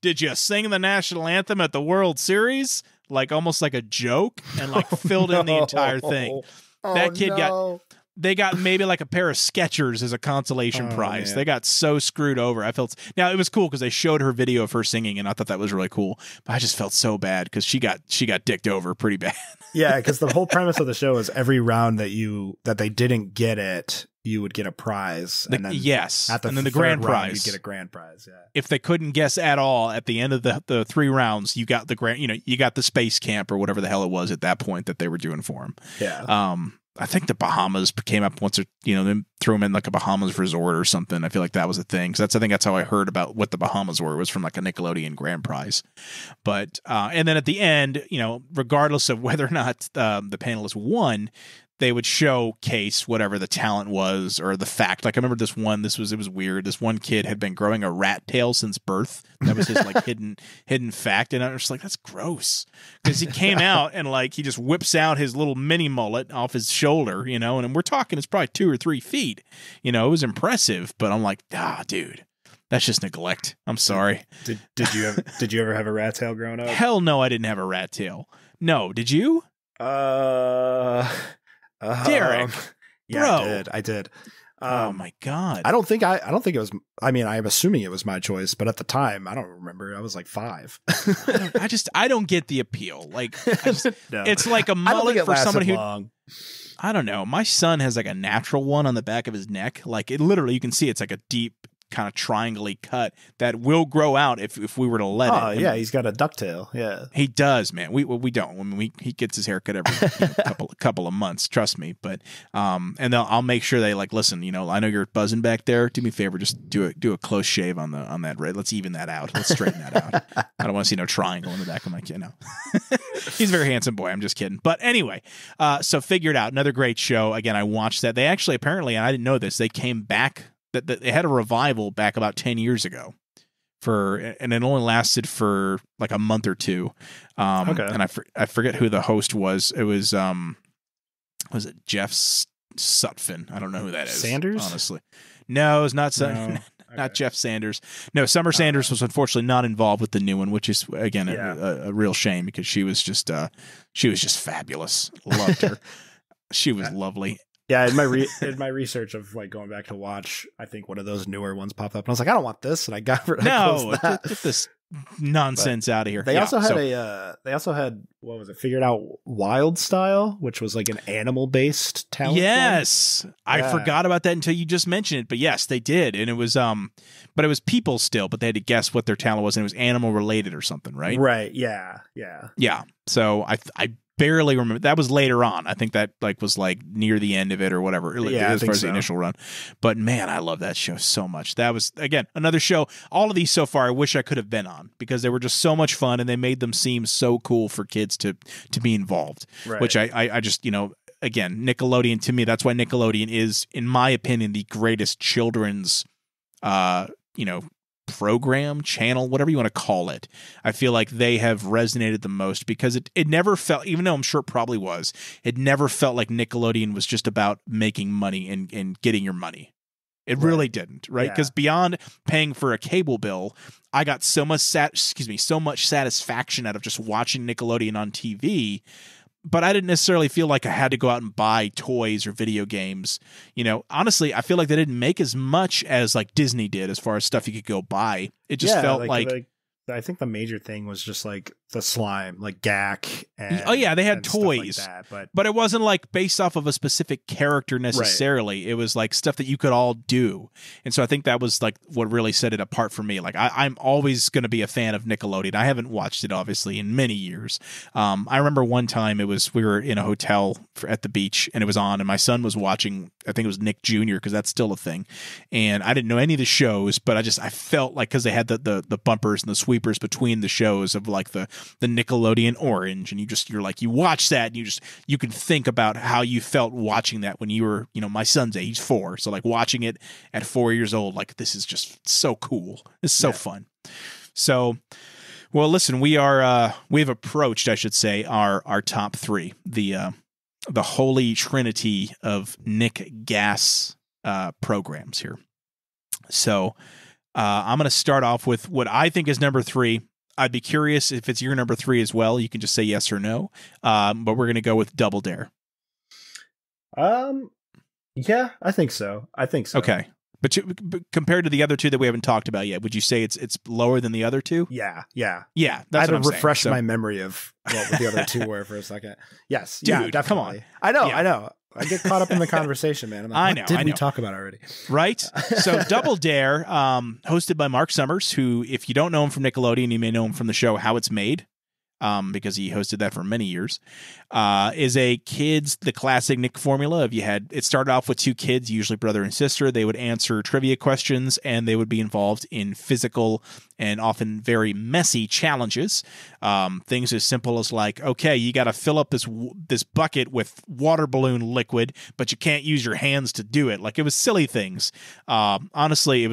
did you sing the national anthem at the World Series? Like almost like a joke, and like filled in the entire thing. That kid got they got maybe like a pair of Skechers as a consolation prize. Man. They got so screwed over. Now it was cool because they showed her video of her singing, and I thought that was really cool. But I just felt so bad because she got dicked over pretty bad. Yeah, because the whole premise of the show is every round that they didn't get it, you would get a prize. And then the grand prize, you get a grand prize. Yeah. If they couldn't guess at all at the end of the 3 rounds, you got the grand. You got the space camp or whatever the hell it was at that point that they were doing for him. Yeah. I think the Bahamas came up once, or they threw him in like a Bahamas resort or something. I feel like that was a thing. Because I think that's how I heard about what the Bahamas were. It was from like a Nickelodeon grand prize. But and then at the end, regardless of whether or not the panelists won, they would showcase whatever the talent was or the fact. Like I remember this one. It was weird. This one kid had been growing a rat tail since birth. That was his like hidden fact, and I was just like, that's gross. Because he came out and like he just whips out his little mini mullet off his shoulder, and we're talking it's probably 2 or 3 feet. It was impressive, but I'm like, dude. That's just neglect. I'm sorry. Did you ever have a rat tail growing up? Hell no, I didn't have a rat tail. No, did you? Derek, yeah, bro. I did. Oh my God. I don't think it was. I mean, I'm assuming it was my choice, but at the time, I don't remember. I was like 5. I don't get the appeal. Like, no. It's like a mullet for somebody who. Long. I don't know. My son has like a natural one on the back of his neck. Like it literally, you can see it's like a deep kind of triangly cut that will grow out if we were to let it. Oh yeah, he's got a ducktail. Yeah, he does, man. We don't. I mean, he gets his hair cut every couple of months. Trust me. But and I'll make sure they like listen. I know you're buzzing back there. Do me a favor, just do a close shave on that. Right, let's even that out. Let's straighten that out. I don't want to see no triangle in the back of my kid. No, he's a very handsome boy. I'm just kidding. But anyway, so Figured Out, another great show. Again, I watched that. They actually apparently, and I didn't know this, they came back. That they had a revival back about 10 years ago and it only lasted for like a month or 2. Okay. And I forget who the host was. It was it Jeff Sutphin? I don't know who that is. Sanders? Honestly. No, it's not no. Okay. Not Jeff Sanders. No, Summer Sanders was unfortunately not involved with the new one, which is again a real shame because she was just fabulous. Loved her. She was lovely. Yeah, in my research of like going back to watch, I think one of those newer ones popped up, and I was like, I don't want this, and I got rid of get this nonsense out of here. They also had what was it? Figured Out Wild Style, which was like an animal based talent. Yes, I forgot about that until you just mentioned it. But yes, they did, and it was but it was people still, but they had to guess what their talent was, and it was animal related or something, right? Right. Yeah. So I barely remember. That was later on. I think that was near the end of it or whatever. As far as the initial run. But man, I love that show so much. That was again another show. All of these so far, I wish I could have been on because they were just so much fun and they made them seem so cool for kids to be involved. Right. Which I just again Nickelodeon to me. That's why Nickelodeon is, in my opinion, the greatest children's program, channel, whatever you want to call it. I feel like they have resonated the most because it never felt, even though I'm sure it probably was, it never felt like Nickelodeon was just about making money and getting your money. It really didn't, right? Because beyond paying for a cable bill, I got so much satisfaction out of just watching Nickelodeon on TV. But I didn't necessarily feel like I had to go out and buy toys or video games. Honestly, I feel like they didn't make as much as like Disney did as far as stuff you could go buy. It just felt like I think the major thing was just like the slime, like GAC. They had toys, like that, but it wasn't like based off of a specific character necessarily. Right. It was like stuff that you could all do. And so I think that was like what really set it apart for me. Like I'm always going to be a fan of Nickelodeon. I haven't watched it obviously in many years. I remember one time we were in a hotel at the beach and it was on and my son was watching, I think it was Nick Jr. because that's still a thing. And I didn't know any of the shows, but I felt like because they had the bumpers and the sweepers between the shows of like the Nickelodeon Orange, and you watch that and you can think about how you felt watching that when you were, my son's age 4. So like watching it at 4 years old, like this is just so cool. It's so fun. So, well, listen, we've approached, I should say, our top 3, the holy trinity of Nick GaS programs here. So I'm going to start off with what I think is number 3. I'd be curious if it's your number 3 as well. You can just say yes or no. But we're going to go with Double Dare. Yeah, I think so. Okay. But compared to the other two that we haven't talked about yet, would you say it's lower than the other two? Yeah. Yeah, I had that's to what I'm refresh saying. my memory of what the other two were for a second. Yes. Dude, yeah, definitely. come on. I know. Yeah. I know. I get caught up in the conversation, man. I'm like, what did we talk about already? Right? So Double Dare, hosted by Mark Summers, who, if you don't know him from Nickelodeon, you may know him from the show How It's Made, because he hosted that for many years, is the classic Nick formula. It started off with two kids, usually brother and sister. They would answer trivia questions, and they would be involved in physical and often very messy challenges. Things as simple as like, okay, you got to fill up this bucket with water balloon liquid, but you can't use your hands to do it. Like, it was silly things. Honestly,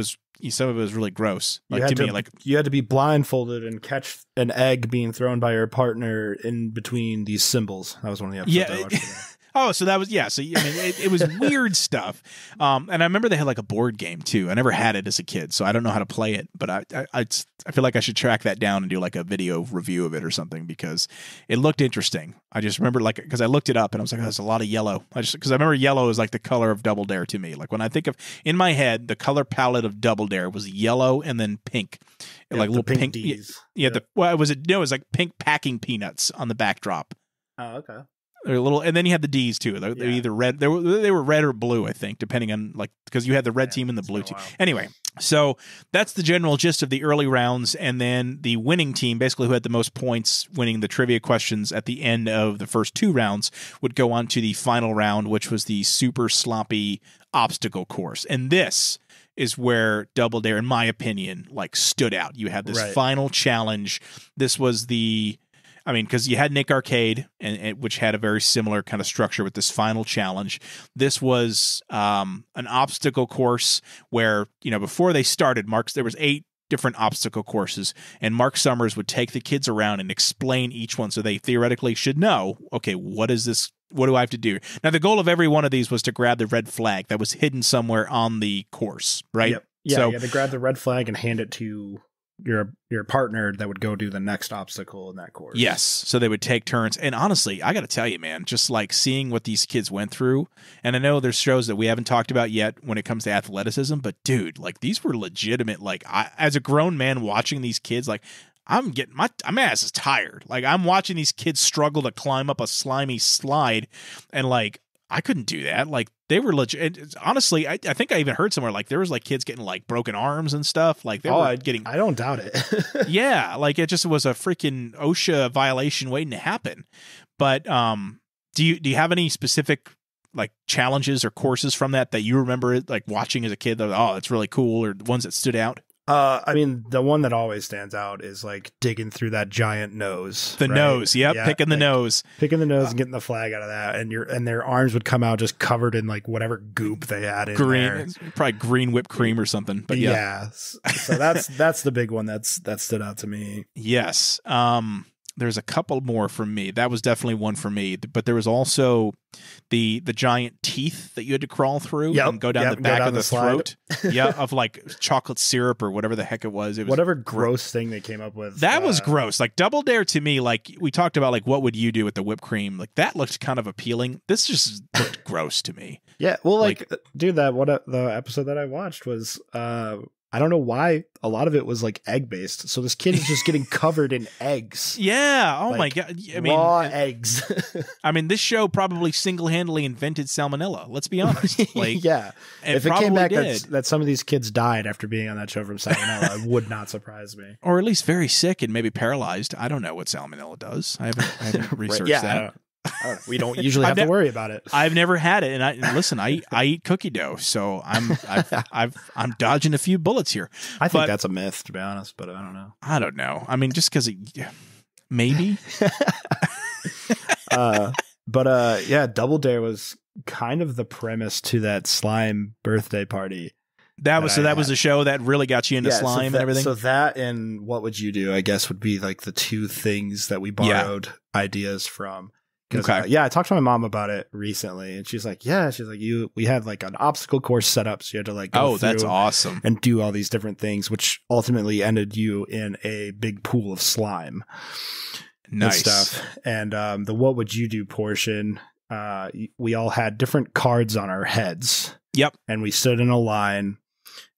some of it was really gross. You had to be blindfolded and catch an egg being thrown by your partner in between these symbols. That was one of the episodes I watched. Oh, so that was, yeah. So, I mean, it was weird stuff. And I remember they had like a board game too. I never had it as a kid, so I don't know how to play it, but I feel like I should track that down and do like a video review of it or something, because it looked interesting. I just remember because I looked it up and I was like, oh, there's a lot of yellow. Because I remember yellow is like the color of Double Dare to me. Like, when I think of, in my head, the color palette of Double Dare was yellow and then pink. Yeah, like little pink. D's. Yeah. It was like pink packing peanuts on the backdrop. Oh, okay. They're little, and then you had the D's too. They're either red. They were red or blue, I think, depending on because you had the red team and the blue team. Anyway, so that's the general gist of the early rounds, and then the winning team, basically who had the most points, winning the trivia questions at the end of the first two rounds, would go on to the final round, which was the super sloppy obstacle course. And this is where Double Dare, in my opinion, stood out. You had this final challenge. This was because you had Nick Arcade, and which had a very similar kind of structure with this final challenge. This was an obstacle course where, before they started, there was 8 different obstacle courses, and Mark Summers would take the kids around and explain each one, so they theoretically should know, okay, what is this? What do I have to do? Now, the goal of every one of these was to grab the red flag that was hidden somewhere on the course, right? Yep. Yeah, so you had to grab the red flag and hand it to your partner that would go do the next obstacle in that course. Yes. So they would take turns. And honestly, I got to tell you, man, just seeing what these kids went through. And I know there's shows that we haven't talked about yet when it comes to athleticism, but dude, these were legitimate. As a grown man watching these kids, I'm getting my ass is tired. I'm watching these kids struggle to climb up a slimy slide, and I couldn't do that. They were legit. Honestly, I think I even heard somewhere there was kids getting broken arms and stuff. They were getting. I don't doubt it. Yeah, it just was a freaking OSHA violation waiting to happen. But do you have any specific challenges or courses from that you remember watching as a kid? That, it's really cool, or ones that stood out? The one that always stands out is digging through that giant nose. The nose, yep, yeah, picking the nose and getting the flag out of that, and their arms would come out just covered in whatever goop they had in there. Probably green whipped cream or something. But yeah. So that's the big one that stood out to me. Yes. There's a couple more from me. That was definitely one for me. But there was also the giant teeth that you had to crawl through and go down the back of the throat. Yeah, of chocolate syrup or whatever the heck it was. Whatever gross thing they came up with. That was gross. Double Dare to me, we talked about what would you do with the whipped cream? That looked kind of appealing. This just looked gross to me. Yeah, well, dude, the episode that I watched was I don't know why a lot of it was egg based. So this kid is just getting covered in eggs. Yeah. Oh my God. Raw eggs. This show probably single-handedly invented salmonella. Let's be honest. Yeah. If it came back that some of these kids died after being on that show from salmonella, it would not surprise me. Or at least very sick and maybe paralyzed. I don't know what salmonella does. I haven't researched that. We don't usually have to worry about it. I've never had it, and I eat cookie dough, so I'm dodging a few bullets here. I think that's a myth, to be honest, but I don't know. I don't know. Just because maybe. Double Dare was kind of the premise to that slime birthday party. That was a show that really got you into slime and everything. So that and What Would You Do, I guess, would be the two things that we borrowed ideas from. Okay. I talked to my mom about it recently, and she's like, we had an obstacle course set up, so you had to go through that's awesome, and do all these different things, which ultimately ended you in a big pool of slime. Nice and stuff. And the What Would You Do portion we all had different cards on our heads. Yep. And we stood in a line,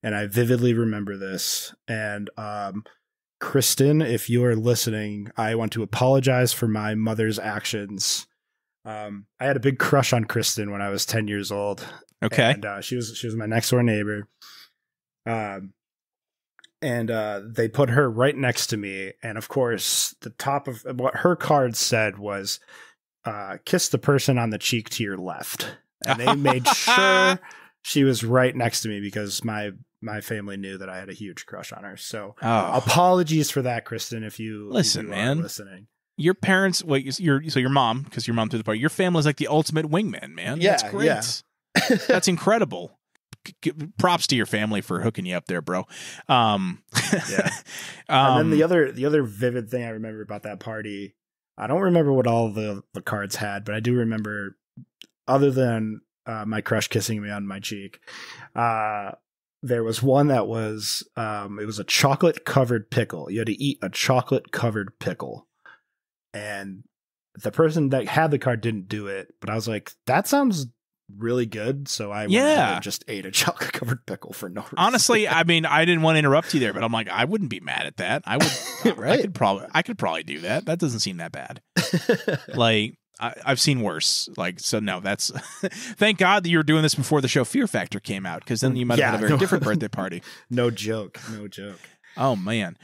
and I vividly remember this. And Kristen, if you are listening, I want to apologize for my mother's actions. I had a big crush on Kristen when I was 10 years old. Okay. And she was my next door neighbor. And they put her right next to me. And of course, the top of what her card said was, kiss the person on the cheek to your left. And they made sure she was right next to me because my family knew that I had a huge crush on her. So apologies for that, Kristen, if you listen, man, listening. Your parents, your mom, because your mom threw the party, your family's like the ultimate wingman, man. Yeah, that's great. Yeah. That's incredible. Props to your family for hooking you up there, bro. Yeah. And then the other vivid thing I remember about that party, I don't remember what all the cards had, but I do remember, other than my crush kissing me on my cheek, there was one that was it was a chocolate covered pickle. You had to eat a chocolate covered pickle, and the person that had the card didn't do it, but I was like, that sounds really good, so I went ahead and just ate a chocolate covered pickle for no reason. Honestly, I mean, I didn't want to interrupt you there, but I'm like, I wouldn't be mad at that. I would, right? I could probably do that. That doesn't seem that bad. Like, I've seen worse. Like, so no, that's thank God that you were doing this before the show Fear Factor came out, because then you might have had a very different birthday party. No joke. Oh man.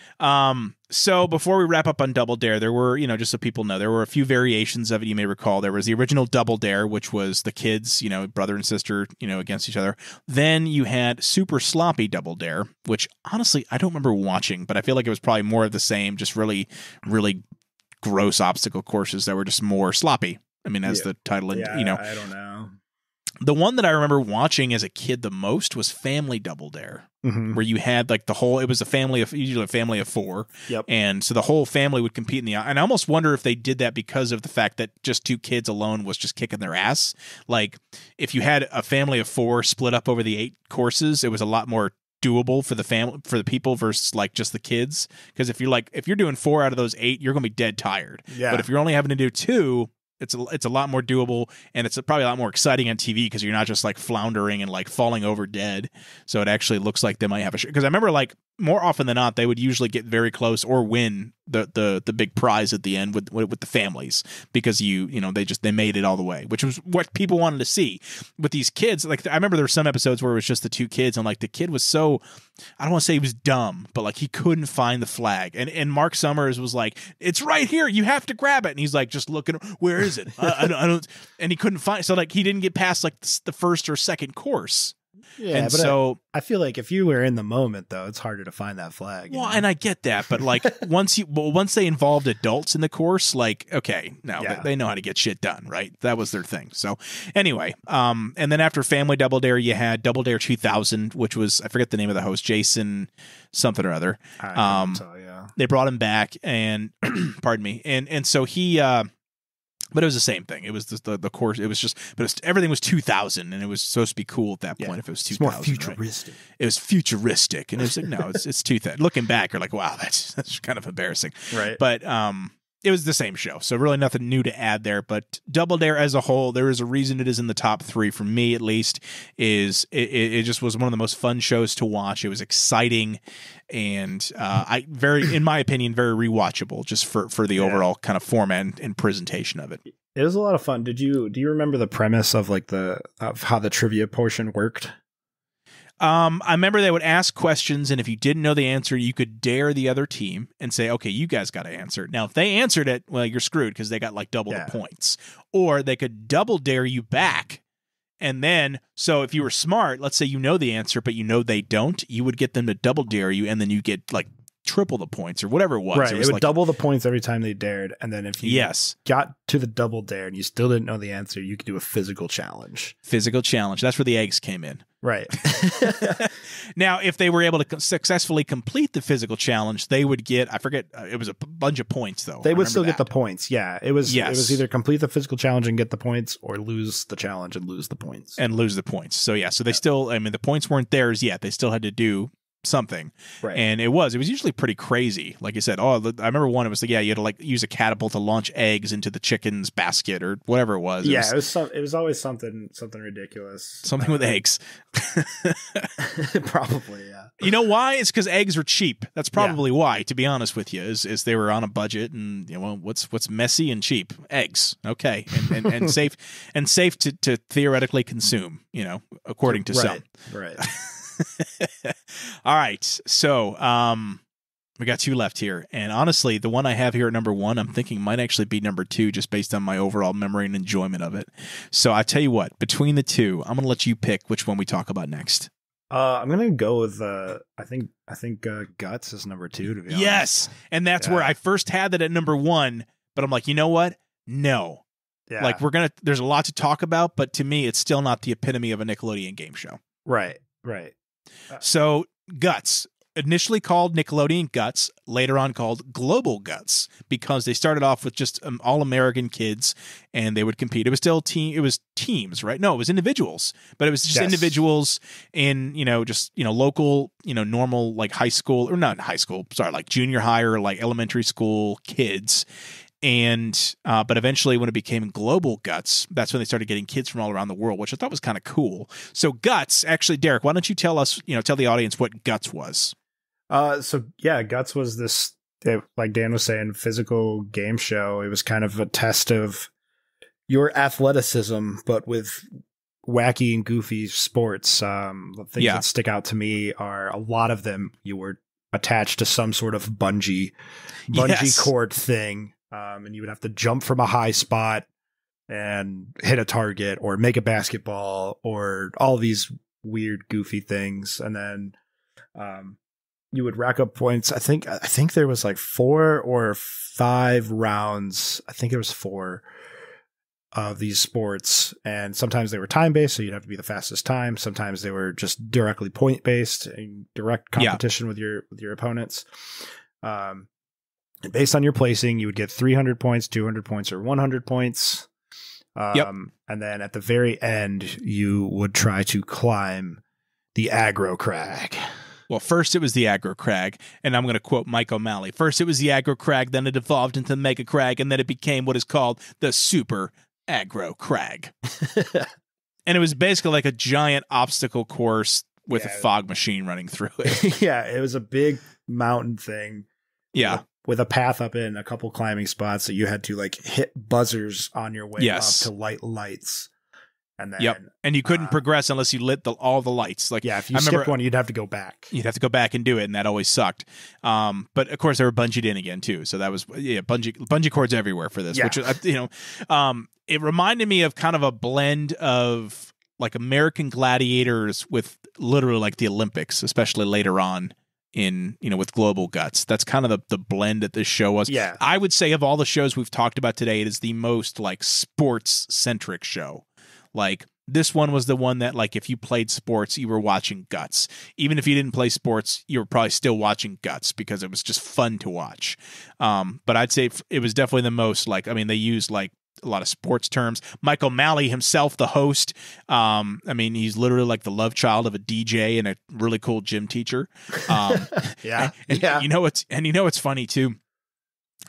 So before we wrap up on Double Dare, there were, just so people know, there were a few variations of it. You may recall there was the original Double Dare, which was the kids, brother and sister, against each other. Then you had Super Sloppy Double Dare, which honestly I don't remember watching, but I feel like it was probably more of the same, just really, really gross obstacle courses that were just more sloppy. I mean, as the title, I don't know. The one that I remember watching as a kid the most was Family Double Dare, where you had like it was usually a family of 4. Yep. And so the whole family would compete and I almost wonder if they did that because of the fact that just 2 kids alone was just kicking their ass. Like, if you had a family of 4 split up over the 8 courses, it was a lot more doable for the people versus like just the kids. Because if you're doing 4 out of those 8, you're gonna be dead tired. Yeah. But if you're only having to do 2, it's a lot more doable, and it's probably a lot more exciting on TV because you're not just like floundering and like falling over dead. So it actually looks like they might have because I remember, like, more often than not, they would usually get very close or win the big prize at the end with the families, because they made it all the way, which was what people wanted to see. With these kids, like, I remember there were some episodes where it was just the 2 kids, and like the kid was so, I don't want to say he was dumb, but like he couldn't find the flag, and Mark Summers was like, it's right here, you have to grab it, and he's like just looking, where is it? I don't, and he couldn't find, so like he didn't get past like the first or second course. Yeah, and but so I feel like if you were in the moment, though, it's harder to find that flag. Well, and I get that, but like once they involved adults in the course, like, okay, no, they know how to get shit done, right? That was their thing. So anyway, and then after Family Double Dare, you had Double Dare 2000, which was, I forget the name of the host, Jason something or other. They brought him back, and pardon me, and so he. But it was the same thing. It was the course. It was just, everything was 2000, and it was supposed to be cool at that point. If it was 2000, it's more futuristic. Right? It was futuristic, and it was like, no, it's 2000. Looking back, you're like, wow, that's kind of embarrassing, right? But it was the same show, so really nothing new to add there. But Double Dare as a whole, there is a reason it is in the top 3 for me, at least. It just was one of the most fun shows to watch. It was exciting, and in my opinion, very rewatchable, just for the overall kind of format and presentation of it. It was a lot of fun. Do you remember the premise of of how the trivia portion worked? I remember they would ask questions, and if you didn't know the answer, you could dare the other team and say, okay, you guys got to answer it. Now, if they answered it, well, you're screwed because they got like double the points. Or they could double dare you back. And then, so if you were smart, let's say you know the answer, but they don't, you would get them to double dare you, and then you get like triple the points or whatever it was. Right. It would like, double the points every time they dared. And then if you got to the double dare and you still didn't know the answer, you could do a physical challenge. That's where the eggs came in. Right. Now, if they were able to successfully complete the physical challenge, they would get, I forget, it was a bunch of points, though. They would still get the points. Yeah. It was either complete the physical challenge and get the points, or lose the challenge and lose the points. So, yeah. So they still, I mean, the points weren't theirs yet. They still had to do something. Right. And it was usually pretty crazy. Like you said, I remember one, it was like, yeah, you had to like use a catapult to launch eggs into the chicken's basket or whatever it was. Yeah, it was always something ridiculous. Something with eggs. Probably, yeah. You know why? It's because eggs are cheap. That's probably why, to be honest with you, is they were on a budget, and you know, what's messy and cheap? Eggs. Okay. And safe to theoretically consume, you know, according to some. Right. All right. So we got 2 left here. And honestly, the one I have here at number 1, I'm thinking might actually be number 2, just based on my overall memory and enjoyment of it. So I tell you what, between the two, I'm going to let you pick which one we talk about next. I'm going to go with, I think Guts is number 2, to be honest. Yes. And that's where I first had that at number 1, but I'm like, you know what? No. Yeah. Like there's a lot to talk about, but to me, it's still not the epitome of a Nickelodeon game show. Right. So Guts, initially called Nickelodeon Guts, later on called Global Guts, because they started off with just all American kids, and they would compete. It was still teams, right? No, it was individuals, but it was just individuals in, just, local, normal, like high school, or not high school, sorry, like junior high or like elementary school kids. And but eventually when it became Global Guts, that's when they started getting kids from all around the world, which I thought was kind of cool. So Guts, actually, Derek, why don't you tell us, tell the audience what Guts was? Guts was this, like Dan was saying, physical game show. It was kind of a test of your athleticism, but with wacky and goofy sports. The things that stick out to me are, a lot of them you were attached to some sort of bungee cord thing. And you would have to jump from a high spot and hit a target or make a basketball or all these weird, goofy things. And then you would rack up points. I think there was like 4 or 5 rounds. I think it was 4 of these sports. And sometimes they were time-based, so you'd have to be the fastest time. Sometimes they were just directly point-based and direct competition with your opponents. Based on your placing, you would get 300 points, 200 points, or 100 points. And then at the very end, you would try to climb the aggro crag. Well, first it was the aggro crag, and I'm going to quote Mike O'Malley. First it was the aggro crag, then it evolved into the mega crag, and then it became what is called the super aggro crag. And it was basically like a giant obstacle course with a fog machine running through it. Yeah, it was a big mountain thing. Yeah. With a path up in a couple climbing spots that you had to like hit buzzers on your way up to light lights. And then, and you couldn't progress unless you lit all the lights. Like, if you skipped one, you'd have to go back. You'd have to go back and do it, and that always sucked. But of course, they were bungeed in again too, so that was bungee cords everywhere for this. Yeah. Which it reminded me of kind of a blend of like American Gladiators with literally like the Olympics, especially later on with Global Guts. That's kind of the blend that this show was. Yeah, I would say of all the shows we've talked about today, it is the most like sports centric show. Like this one was the one that, like, if you played sports, you were watching Guts. Even if you didn't play sports, you were probably still watching Guts because it was just fun to watch. But I'd say it was definitely the most, like, I mean, they used like a lot of sports terms. Mike O'Malley himself, the host, he's literally like the love child of a DJ and a really cool gym teacher. You know what's funny too?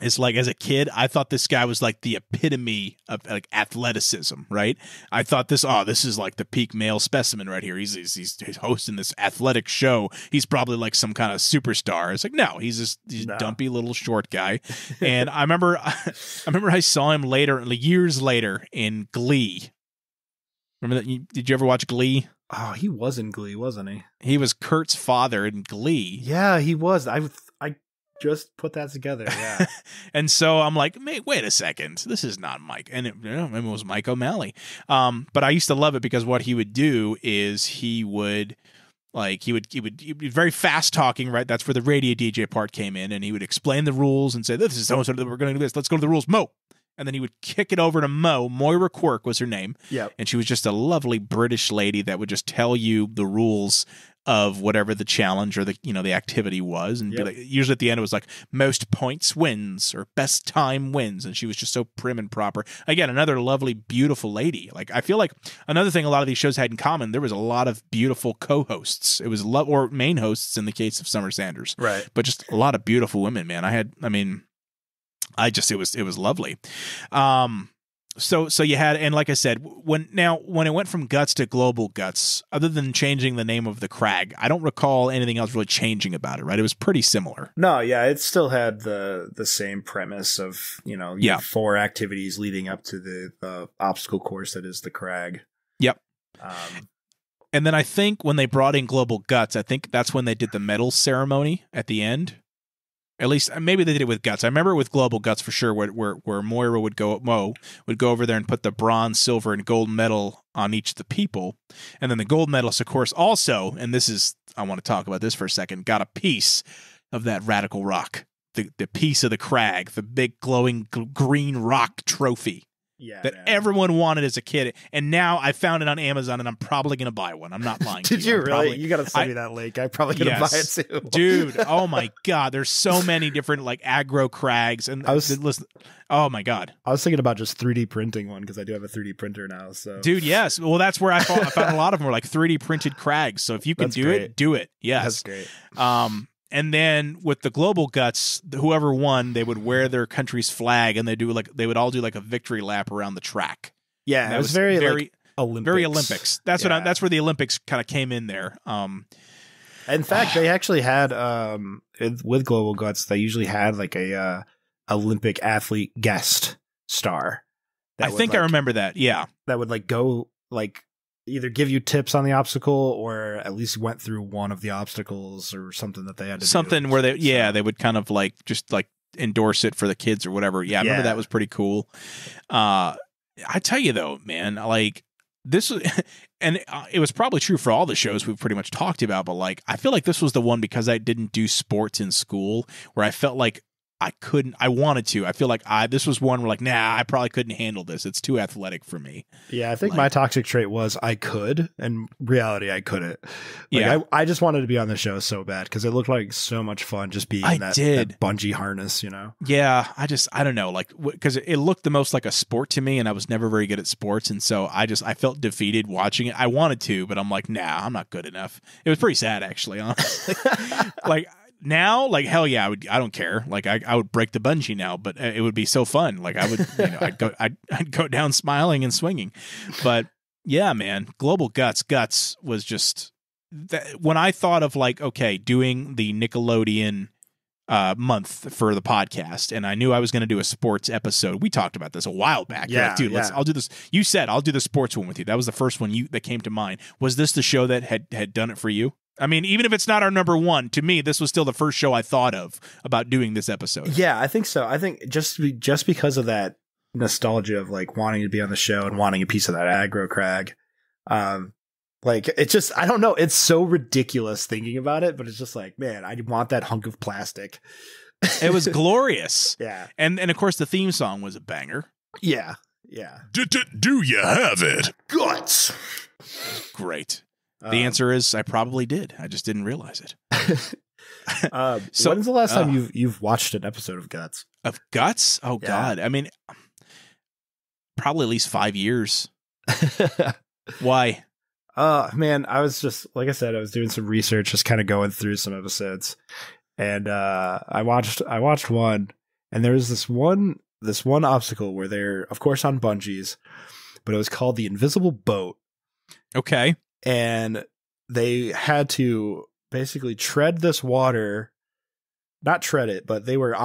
It's like, as a kid, I thought this guy was like the epitome of like athleticism, right? I thought this is like the peak male specimen right here. He's hosting this athletic show. He's probably like some kind of superstar. It's like, no, he's dumpy little short guy. And I remember I saw him years later in Glee. Remember that? Did you ever watch Glee? Oh, he was in Glee, wasn't he? He was Kurt's father in Glee. Yeah, he was. I just put that together, yeah. And so I'm like, wait a second, this is not Mike. And it was Mike O'Malley. But I used to love it because what he would do is he would be very fast talking, right? That's where the radio DJ part came in, and he would explain the rules and say, this is so we're going to do this. Let's go to the rules, Mo. And then he would kick it over to Mo. Moira Quirk was her name. Yeah. And she was just a lovely British lady that would just tell you the rules of whatever the challenge or the activity was, and be like, usually at the end it was like most points wins or best time wins, and she was just so prim and proper. Again, another lovely, beautiful lady. Like, I feel like another thing a lot of these shows had in common, there was a lot of beautiful co-hosts. It was or main hosts in the case of Summer Sanders, right? But just a lot of beautiful women, man. It was lovely. So you had, and like I said, when it went from Guts to Global Guts, other than changing the name of the crag, I don't recall anything else really changing about it, right? It was pretty similar. No, yeah, it still had the same premise of, you have 4 activities leading up to the obstacle course that is the crag. Yep. And then I think when they brought in Global Guts, I think that's when they did the medal ceremony at the end. At least maybe they did it with Guts. I remember with Global Guts for sure, where Mo would go over there and put the bronze, silver, and gold medal on each of the people, and then the gold medalist, of course, also, and I want to talk about this for a second, got a piece of that radical rock, the piece of the crag, the big glowing green rock trophy. Yeah, that everyone wanted as a kid, and now I found it on Amazon, and I'm probably going to buy one. I'm not lying. Did you really? You got to send me that link. I'm probably going to buy it too, dude. Oh my god, there's so many different like aggro crags, and listen. Oh my god, I was thinking about just 3D printing one because I do have a 3D printer now. So, dude, yes. Well, that's where I found a lot of them were like 3D printed crags. So if you can do it. Yes, that's great. And then with the Global Guts, whoever won, they would wear their country's flag, and they would all do like a victory lap around the track. Yeah, it was very like, Olympics. Very Olympics. That's that's where the Olympics kind of came in there. In fact, they actually had with Global Guts, they usually had like a Olympic athlete guest star. I think I remember that. Yeah, that would like go like either give you tips on the obstacle or at least went through one of the obstacles or something that they had to something do. Where they would kind of like just like endorse it for the kids or whatever. Yeah, I remember that was pretty cool. I tell you though, man, like this was, and it was probably true for all the shows we've pretty much talked about, but like I feel like this was the one because I didn't do sports in school where I felt like I wanted to. I feel like this was one where like, nah, I probably couldn't handle this. It's too athletic for me. Yeah, I think my toxic trait was I could, and reality I couldn't. Like, I just wanted to be on the show so bad because it looked like so much fun just being in that bungee harness, Yeah, I don't know, like because it looked the most like a sport to me, and I was never very good at sports, and so I felt defeated watching it. I wanted to, but I'm like, nah, I'm not good enough. It was pretty sad actually, honestly. Like. Now, like, hell yeah, I don't care. Like, I would break the bungee now, but it would be so fun. Like, I would, I'd go down smiling and swinging. But yeah, man, Global Guts was just when I thought of like, okay, doing the Nickelodeon month for the podcast, and I knew I was going to do a sports episode. We talked about this a while back. Yeah, like, dude, I'll do this. You said I'll do the sports one with you. That was the first one that came to mind. Was this the show that had done it for you? I mean, even if it's not our number one, to me, this was still the first show I thought of about doing this episode. Yeah, I think so. I think just because of that nostalgia of like wanting to be on the show and wanting a piece of that aggro crag, like it just, I don't know. It's so ridiculous thinking about it, but it's just like, man, I want that hunk of plastic. It was glorious. Yeah. And of course the theme song was a banger. Yeah. Yeah. Do you have it? Guts. Great. The answer is I probably did. I just didn't realize it. So when's the last time you've watched an episode of Guts? Of Guts? Oh, yeah. God. I mean, probably at least 5 years. Why? Man, I was just, like I said, I was doing some research, just kind of going through some episodes. And I watched one, and there was this one obstacle where they're, of course, on bungees, but it was called the Invisible Boat. Okay. And they had to basically tread this water, not tread it, but they were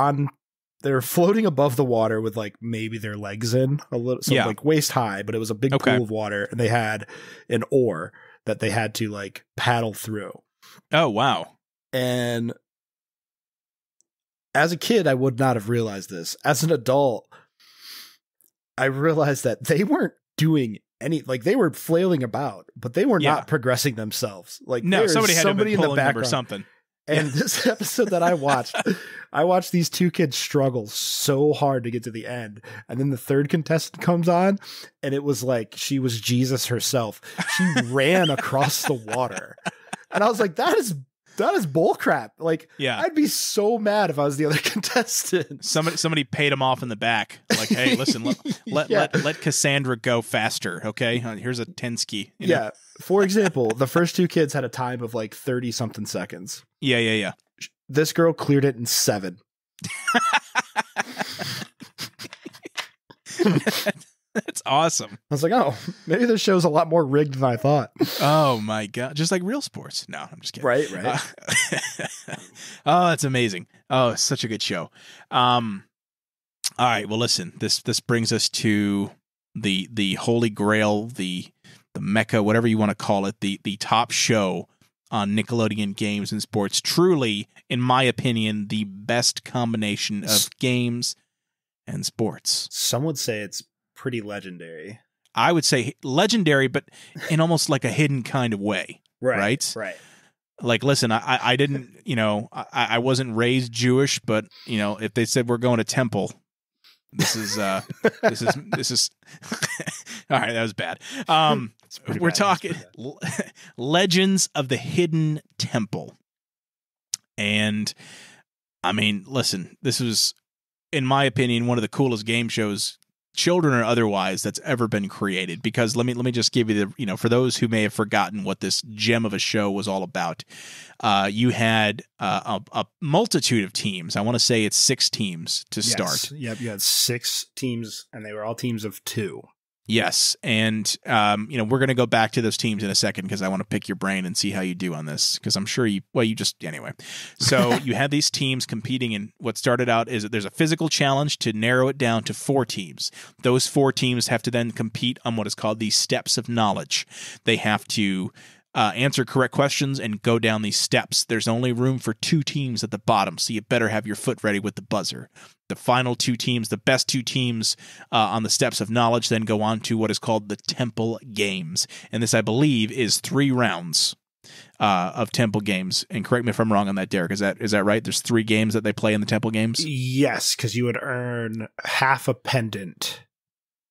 floating above the water with like maybe their legs in a little, so like waist high, but it was a big pool of water, and they had an oar that they had to like paddle through. Oh, wow. And as a kid, I would not have realized this. As an adult, I realized that they weren't doing they were flailing about, but they were not progressing themselves. Like, no, somebody had in the background or something. And this episode that I watched these two kids struggle so hard to get to the end. And then the third contestant comes on, and it was like she was Jesus herself. She ran across the water. And I was like, that is bull crap. Like, yeah. I'd be so mad if I was the other contestant. Somebody paid him off in the back. Like, hey, listen, let Cassandra go faster. Okay. Here's a 10 ski. Yeah. For example, the first two kids had a time of like 30 something seconds. Yeah. This girl cleared it in 7. That's awesome. I was like, oh, maybe this show's a lot more rigged than I thought. Oh my God. Just like real sports. No, I'm just kidding. Right. Oh, that's amazing. Oh, it's such a good show. All right. Well, listen, this brings us to the holy grail, the Mecca, whatever you want to call it, the top show on Nickelodeon games and sports. Truly, in my opinion, the best combination of games and sports. Some would say it's pretty legendary. I would say legendary, but in almost like a hidden kind of way. Right. Like, listen, I didn't, I wasn't raised Jewish, but if they said we're going to temple, this is all right. That was bad. We're talking Legends of the Hidden Temple. And I mean, listen, this was, in my opinion, one of the coolest game shows, children or otherwise, that's ever been created. Because let me just give you the, for those who may have forgotten what this gem of a show was all about, you had a multitude of teams. I want to say it's 6 teams to start. Yep, you had 6 teams, and they were all teams of 2. Yes, and we're going to go back to those teams in a second because I want to pick your brain and see how you do on this, because I'm sure anyway. So you had these teams competing, and what started out is that there's a physical challenge to narrow it down to 4 teams. Those 4 teams have to then compete on what is called the steps of knowledge. They have to answer correct questions and go down these steps. There's only room for 2 teams at the bottom, so you better have your foot ready with the buzzer. The final 2 teams, the best 2 teams on the steps of knowledge, then go on to what is called the Temple Games. And this, I believe, is 3 rounds of Temple Games. And correct me if I'm wrong on that, Derek. Is that right? There's 3 games that they play in the Temple Games? Yes, because you would earn half a pendant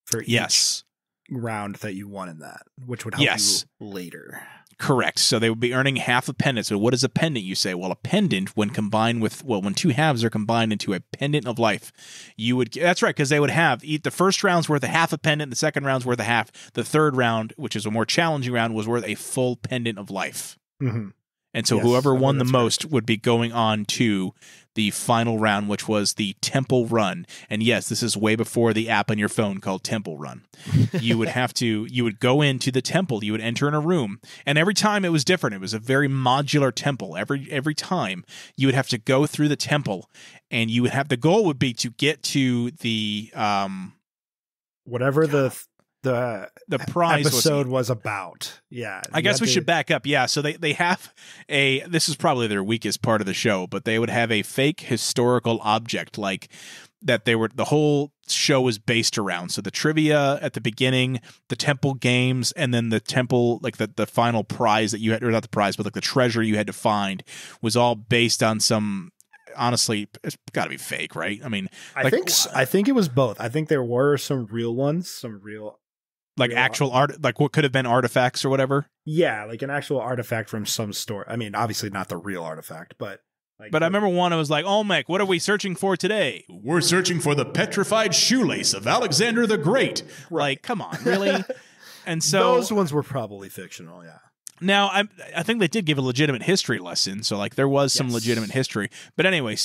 for each round that you won in that, which would help you later. Correct. So they would be earning half a pendant. So what is a pendant, you say? Well, a pendant, when combined with, when 2 halves are combined into a pendant of life, that's right, because they would have, the first round's worth a half a pendant, the second round's worth a half, the third round, which is a more challenging round, was worth a full pendant of life. Mm-hmm. And so whoever won the most would be going on to the final round, which was the Temple Run. And yes, this is way before the app on your phone called Temple Run. You would go into the temple, you would enter in a room, and every time it was different. It was a very modular temple. Every time you would have to go through the temple, and the goal would be to get to the whatever the prize episode was about. Yeah. I guess we should back up. Yeah. So they have this is probably their weakest part of the show, but they would have a fake historical object, like that the whole show was based around. So the trivia at the beginning, the temple games, and then the temple, like the final prize that you had, or not the prize, but like the treasure you had to find, was all based on some, honestly, it's got to be fake, right? I mean, I think it was both. I think there were some real ones, like actual art, like what could have been artifacts or whatever. Yeah, like an actual artifact from some store. I mean, obviously not the real artifact, but I remember one. I was like, Olmec, what are we searching for today? We're searching for the petrified shoelace of Alexander the Great. Right. Like, come on, really? And so those ones were probably fictional. Yeah. Now, I think they did give a legitimate history lesson, so like there was some legitimate history. But anyway,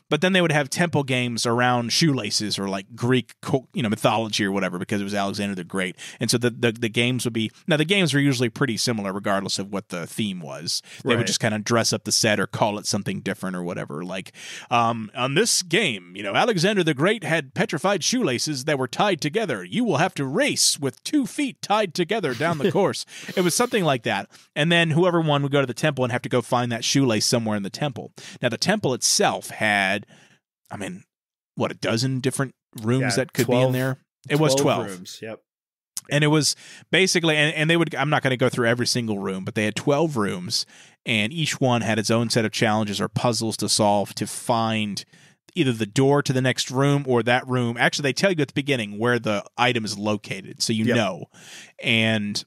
but then they would have temple games around shoelaces or like Greek, mythology or whatever, because it was Alexander the Great. And so the games would be, now the games were usually pretty similar regardless of what the theme was. They would just kind of dress up the set or call it something different or whatever. Like on this game, Alexander the Great had petrified shoelaces that were tied together. You will have to race with 2 feet tied together down the course. It was something like that. And then whoever won would go to the temple and have to go find that shoelace somewhere in the temple. Now, the temple itself had, a dozen different rooms that could 12, be in there? It was 12 rooms. Yep. And it was basically, and they would, I'm not going to go through every single room, but they had 12 rooms, and each one had its own set of challenges or puzzles to solve to find either the door to the next room or that room. Actually, they tell you at the beginning where the item is located, so you know. And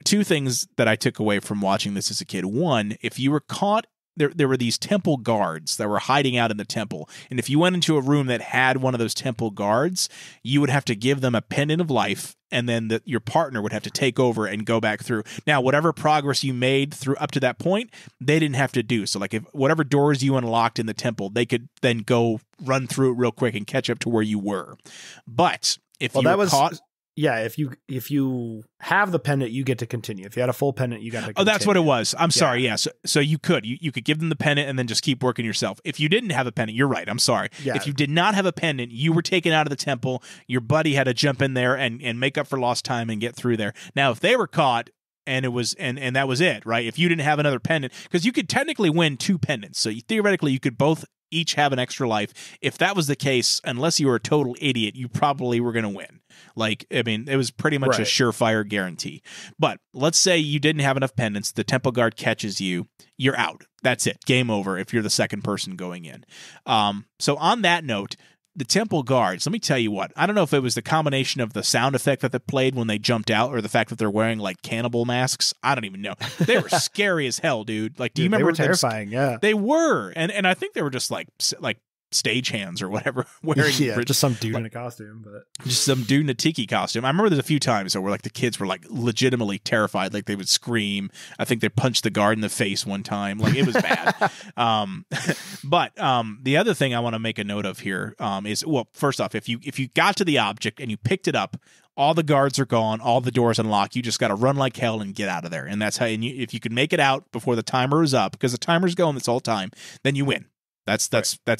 two things that I took away from watching this as a kid. One, if you were caught, there were these temple guards that were hiding out in the temple. And if you went into a room that had one of those temple guards, you would have to give them a pendant of life, and then your partner would have to take over and go back through. Now, whatever progress you made through up to that point, they didn't have to do. So like if whatever doors you unlocked in the temple, they could then go run through it real quick and catch up to where you were. But if you were caught... Yeah, if you have the pendant, you get to continue. If you had a full pendant, you got to continue. Oh, that's what it was. I'm sorry. Yeah. So you could give them the pendant and then just keep working yourself. If you didn't have a pendant, you're right. I'm sorry. Yeah. If you did not have a pendant, you were taken out of the temple. Your buddy had to jump in there and make up for lost time and get through there. Now, if they were caught and it was and that was it, right? If you didn't have another pendant, because you could technically win 2 pendants. So theoretically, you could both each have an extra life. If that was the case, unless you were a total idiot, you probably were going to win. Like, I mean, it was pretty much a surefire guarantee. But let's say you didn't have enough pendants, the temple guard catches you, you're out. That's it. Game over if you're the second person going in. So on that note, the temple guards, let me tell you what, I don't know if it was the combination of the sound effect that they played when they jumped out or the fact that they're wearing like cannibal masks. I don't even know. They were scary as hell, dude. Like, do you remember? They were terrifying. Yeah, they were. And I think they were just like stagehands or whatever, wearing just some dude in a costume, but just some dude in a tiki costume. I remember there's a few times where like the kids were like legitimately terrified, like they would scream. I think they punched the guard in the face one time, like it was bad. But the other thing I want to make a note of here is, well, first off, if you got to the object and you picked it up, all the guards are gone, all the doors unlock. You just got to run like hell and get out of there. And that's how. And if you can make it out before the timer is up, because the timer's going this whole time, then you win. That's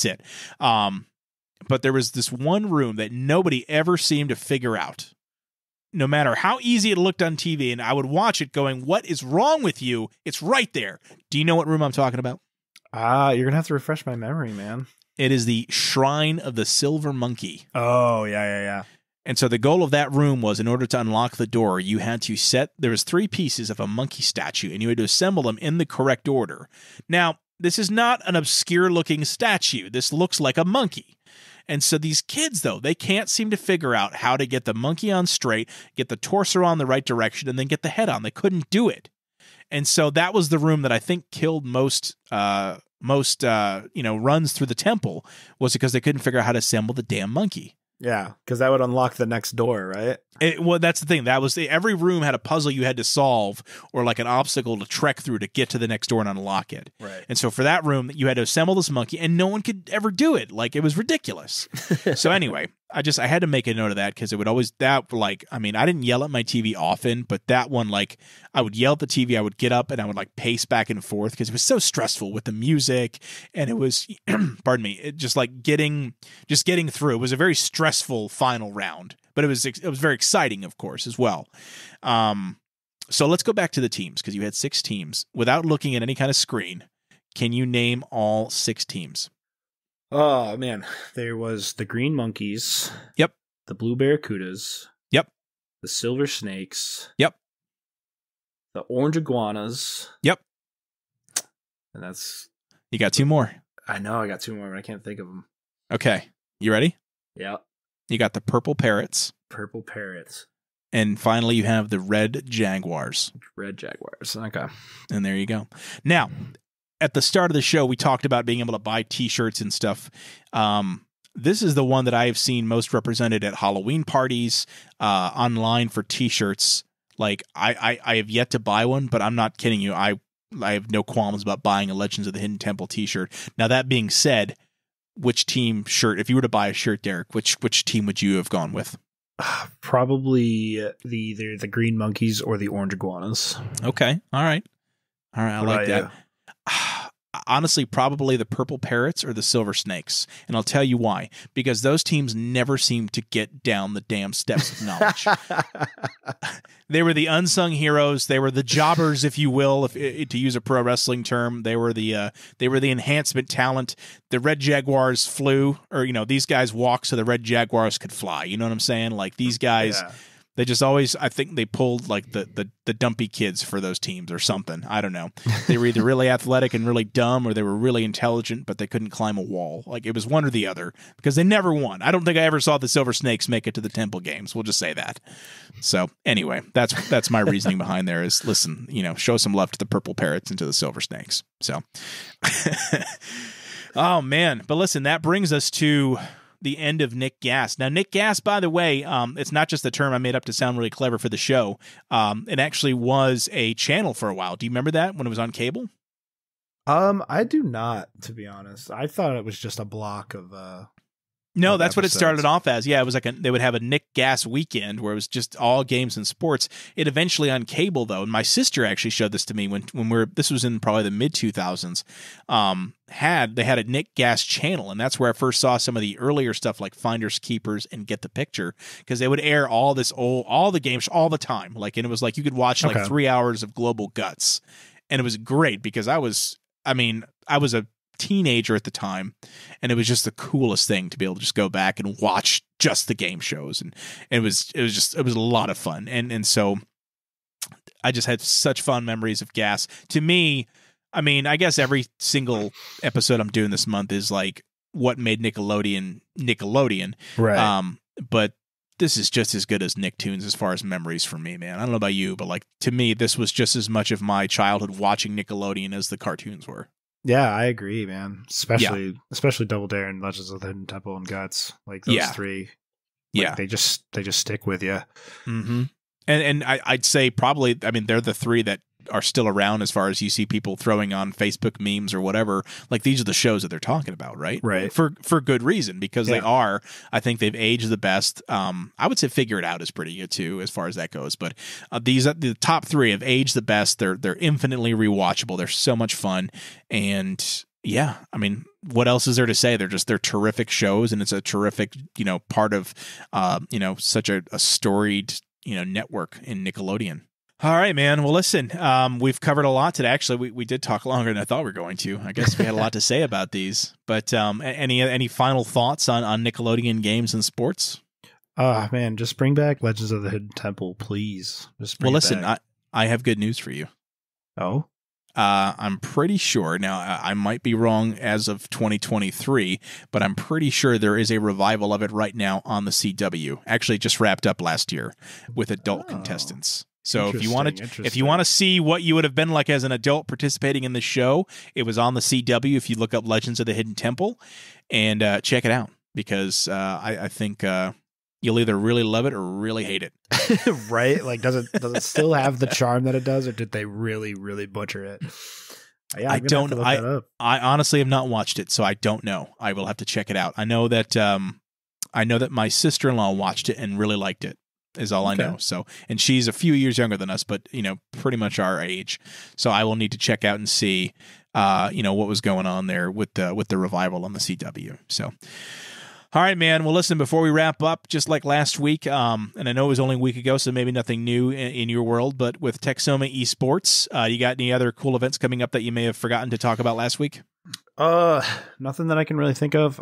it. But there was this one room that nobody ever seemed to figure out, no matter how easy it looked on TV. And I would watch it going, what is wrong with you? It's right there. Do you know what room I'm talking about? You're going to have to refresh my memory, man. It is the Shrine of the Silver Monkey. Oh, yeah. And so the goal of that room was, in order to unlock the door, you had to there was 3 pieces of a monkey statue, and you had to assemble them in the correct order. Now, this is not an obscure-looking statue. This looks like a monkey. And so these kids, though, they can't seem to figure out how to get the monkey on straight, get the torso on the right direction, and then get the head on. They couldn't do it. And so that was the room that I think killed most runs through the temple, was because they couldn't figure out how to assemble the damn monkey. Yeah, because that would unlock the next door, right? Well, that's the thing. That was every room had a puzzle you had to solve, or like an obstacle to trek through to get to the next door and unlock it. Right. And so for that room, you had to assemble this monkey, and no one could ever do it. Like, it was ridiculous. So anyway, I had to make a note of that, because it would always I didn't yell at my TV often, but that one, like, I would yell at the TV, I would get up and I would like pace back and forth, because it was so stressful with the music, and it was, pardon me, getting through. It was a very stressful final round, but it was very exciting, of course, as well. So let's go back to the teams, because you had 6 teams. Without looking at any kind of screen, can you name all 6 teams? Oh, man. There was the Green Monkeys. Yep. The Blue Barracudas. Yep. The Silver Snakes. Yep. The Orange Iguanas. Yep. And that's... You got 2 more. I know, I got 2 more, but I can't think of them. Okay. You ready? Yeah. You got the Purple Parrots. Purple Parrots. And finally, you have the Red Jaguars. Red Jaguars. Okay. And there you go. Now, at the start of the show, we talked about being able to buy T-shirts and stuff. This is the one that I have seen most represented at Halloween parties, online for T-shirts. Like, I have yet to buy one, but I'm not kidding you. I have no qualms about buying a Legends of the Hidden Temple T-shirt. Now, that being said, which team shirt, if you were to buy a shirt, Derek, which team would you have gone with? Probably either the Green Monkeys or the Orange Iguanas. Okay. All right. I like that. Honestly, probably the Purple Parrots or the Silver Snakes. And I'll tell you why. Because those teams never seem to get down the damn steps of knowledge. They were the unsung heroes. They were the jobbers, if you will, to use a pro wrestling term. They were the enhancement talent. The Red Jaguars flew, or these guys walked so the Red Jaguars could fly. You know what I'm saying? Like, these guys, They just always, I think they pulled like the dumpy kids for those teams or something. I don't know. They were either really athletic and really dumb, or they were really intelligent, but they couldn't climb a wall. Like it was one or the other, because they never won. I don't think I ever saw the Silver Snakes make it to the Temple games. We'll just say that. So anyway, that's my reasoning behind there is, listen, show some love to the Purple Parrots and to the Silver Snakes. So, oh man. But listen, that brings us to the end of Nick GaS. Now, Nick GaS, by the way, it's not just a term I made up to sound really clever for the show. It actually was a channel for a while. Do you remember that when it was on cable? I do not, to be honest. I thought it was just a block of No, that's what it started off as. Yeah, it was like they would have a Nick GaS weekend where it was just all games and sports. It eventually on cable though, and my sister actually showed this to me when this was in probably the mid 2000s. They had a Nick GaS channel, and that's where I first saw some of the earlier stuff like Finders Keepers and Get the Picture, because they would air all the games all the time. Like, and it was like you could watch like 3 hours of Global Guts, and it was great because I was a teenager at the time, and it was just the coolest thing to be able to just go back and watch just the game shows, and it was a lot of fun, and so I just had such fond memories of GaS. To me, I mean, I guess every single episode I'm doing this month is like what made Nickelodeon, right? But this is just as good as Nicktoons as far as memories for me, man. I don't know about you, but like to me, this was just as much of my childhood watching Nickelodeon as the cartoons were. Yeah, I agree, man. Especially Double Dare and Legends of the Hidden Temple and Guts. Like those three. Like, they just stick with you. Mm-hmm. And I'd say probably, I mean, they're the three that are still around as far as you see people throwing on Facebook memes or whatever. Like these are the shows that they're talking about, right? Right. For good reason, because they are. I think they've aged the best. I would say Figure It Out is pretty good too, as far as that goes. But the top three have aged the best. They're infinitely rewatchable. They're so much fun, and yeah, I mean, what else is there to say? They're terrific shows, and it's a terrific part of such a storied network in Nickelodeon. All right, man. Well, listen, we've covered a lot today. Actually, we did talk longer than I thought we were going to. I guess we had a lot to say about these. But any final thoughts on Nickelodeon games and sports? Man, just bring back Legends of the Hidden Temple, please. Well, listen, I have good news for you. Oh? I'm pretty sure, now I might be wrong as of 2023, but I'm pretty sure there is a revival of it right now on the CW. Actually, it just wrapped up last year with adult contestants. So if you want to see what you would have been like as an adult participating in the show, it was on the CW. If you look up Legends of the Hidden Temple and check it out, because I think you'll either really love it or really hate it. Right? Like, does it still have the charm that it does, or did they really, really butcher it? Yeah, I don't know. I honestly have not watched it, so I don't know. I will have to check it out. I know that my sister-in-law watched it and really liked it. Is all I know. So, and she's a few years younger than us, but pretty much our age. So I will need to check out and see, what was going on there with the revival on the CW. So, all right, man. Well, listen, before we wrap up, just like last week, and I know it was only a week ago, so maybe nothing new in your world, but with Texoma Esports, you got any other cool events coming up that you may have forgotten to talk about last week? Nothing that I can really think of.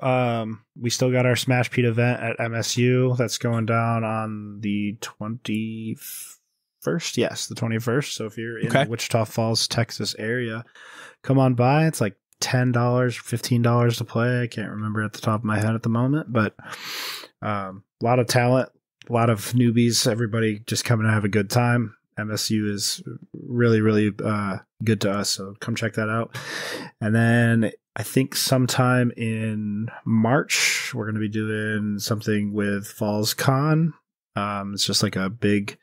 We still got our Smash Pete event at MSU that's going down on the 21st. Yes, the 21st. So if you're in the Wichita Falls, Texas area, come on by. It's like $10, $15 to play. I can't remember at the top of my head at the moment, but a lot of talent, a lot of newbies, everybody just coming to have a good time. MSU is really, really good to us, so come check that out. And then I think sometime in March, we're going to be doing something with Falls Con. It's just like a big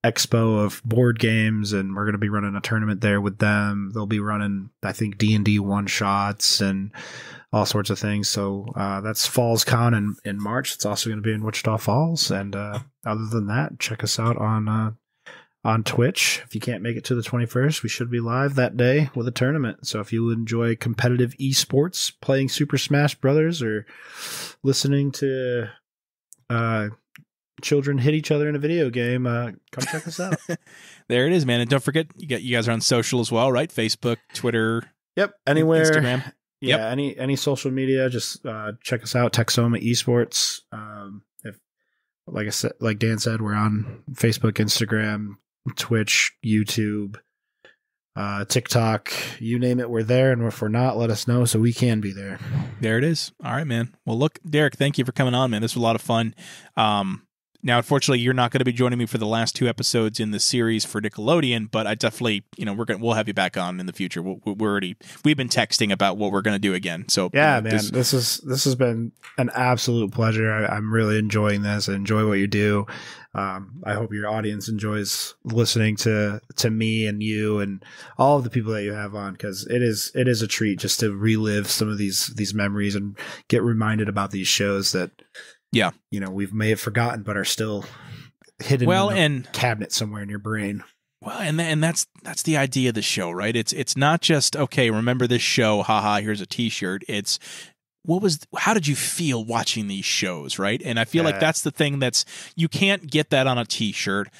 expo of board games, and we're going to be running a tournament there with them. They'll be running, I think, D&D one-shots and all sorts of things. So that's Falls Con in March. It's also going to be in Wichita Falls. And other than that, check us out on Twitch. If you can't make it to the 21st, we should be live that day with a tournament. So if you enjoy competitive esports, playing Super Smash Brothers, or listening to children hit each other in a video game, come check us out. There it is, man. And don't forget, you guys are on social as well, right? Facebook, Twitter. Yep. Anywhere. Instagram. Yeah. Any social media, just check us out. Texoma Esports. like I said, like Dan said, we're on Facebook, Instagram, Twitch, YouTube, TikTok, you name it, we're there. And if we're not, let us know so we can be there. There it is. All right, man. Well, look, Derek, thank you for coming on, man. This was a lot of fun. Now, unfortunately, you're not going to be joining me for the last 2 episodes in the series for Nickelodeon, but I definitely, we'll have you back on in the future. We've been texting about what we're going to do again. So yeah, man, this has been an absolute pleasure. I'm really enjoying this. I enjoy what you do. I hope your audience enjoys listening to me and you and all of the people that you have on, because it is a treat just to relive some of these memories and get reminded about these shows that. Yeah. We may have forgotten, but are still hidden in a cabinet somewhere in your brain. Well, and that's the idea of the show, right? It's not just, okay, remember this show, haha, here's a t-shirt. It's how did you feel watching these shows, right? And I feel like that's the thing you can't get that on a t-shirt,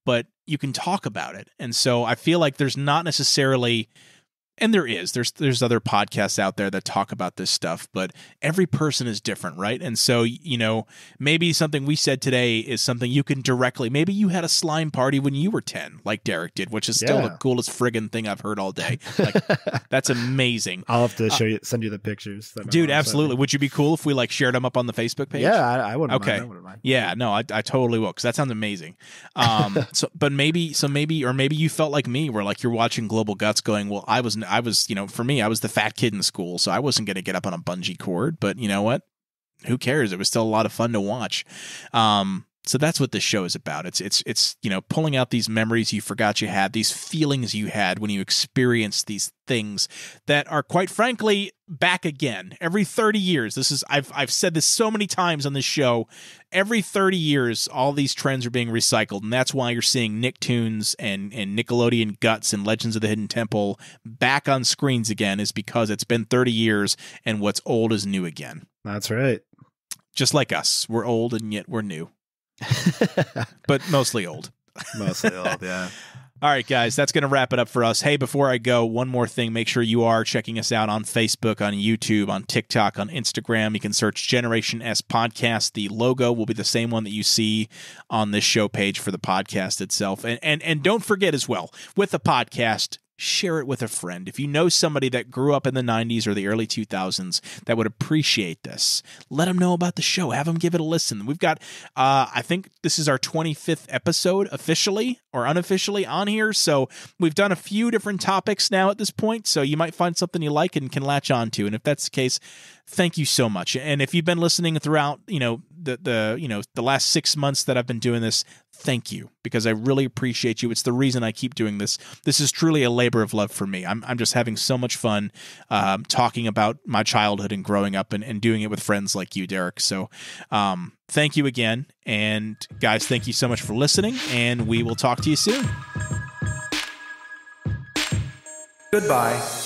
but you can talk about it. And so I feel like there's not necessarily... And there's other podcasts out there that talk about this stuff, but every person is different, right? And so, maybe something we said today is something you can directly, maybe you had a slime party when you were 10, like Derek did, which is still the coolest friggin' thing I've heard all day. Like, that's amazing. I'll have to send you the pictures. Dude, absolutely. Would you be cool if we shared them up on the Facebook page? Yeah, I wouldn't mind. I wouldn't mind. Yeah, no, I totally will, because that sounds amazing. Maybe you felt like me, where you're watching Global Guts going, well, I was, for me, I was the fat kid in school, so I wasn't going to get up on a bungee cord, but you know what? Who cares? It was still a lot of fun to watch. So that's what this show is about. It's pulling out these memories you forgot you had, these feelings you had when you experienced these things that are, quite frankly, back again. Every 30 years, I've said this so many times on this show, every 30 years, all these trends are being recycled, and that's why you're seeing Nicktoons and Nickelodeon Guts and Legends of the Hidden Temple back on screens again, is because it's been 30 years, and what's old is new again. That's right. Just like us. We're old, and yet we're new. But mostly old. Mostly old, yeah. All right, guys, that's going to wrap it up for us. Hey, before I go, one more thing. Make sure you are checking us out on Facebook, on YouTube, on TikTok, on Instagram. You can search Generation S Podcast. The logo will be the same one that you see on this show page for the podcast itself. And don't forget as well, with the podcast, share it with a friend. If you know somebody that grew up in the 90s or the early 2000s that would appreciate this, let them know about the show. Have them give it a listen. We've got, I think this is our 25th episode officially or unofficially on here. So we've done a few different topics now at this point. So you might find something you like and can latch on to. And if that's the case, thank you so much. And if you've been listening throughout, the last 6 months that I've been doing this, thank you, because I really appreciate you. It's the reason I keep doing this. This is truly a labor of love for me. I'm just having so much fun talking about my childhood and growing up and doing it with friends like you, Derek. So thank you again. And guys, thank you so much for listening, and we will talk to you soon. Goodbye.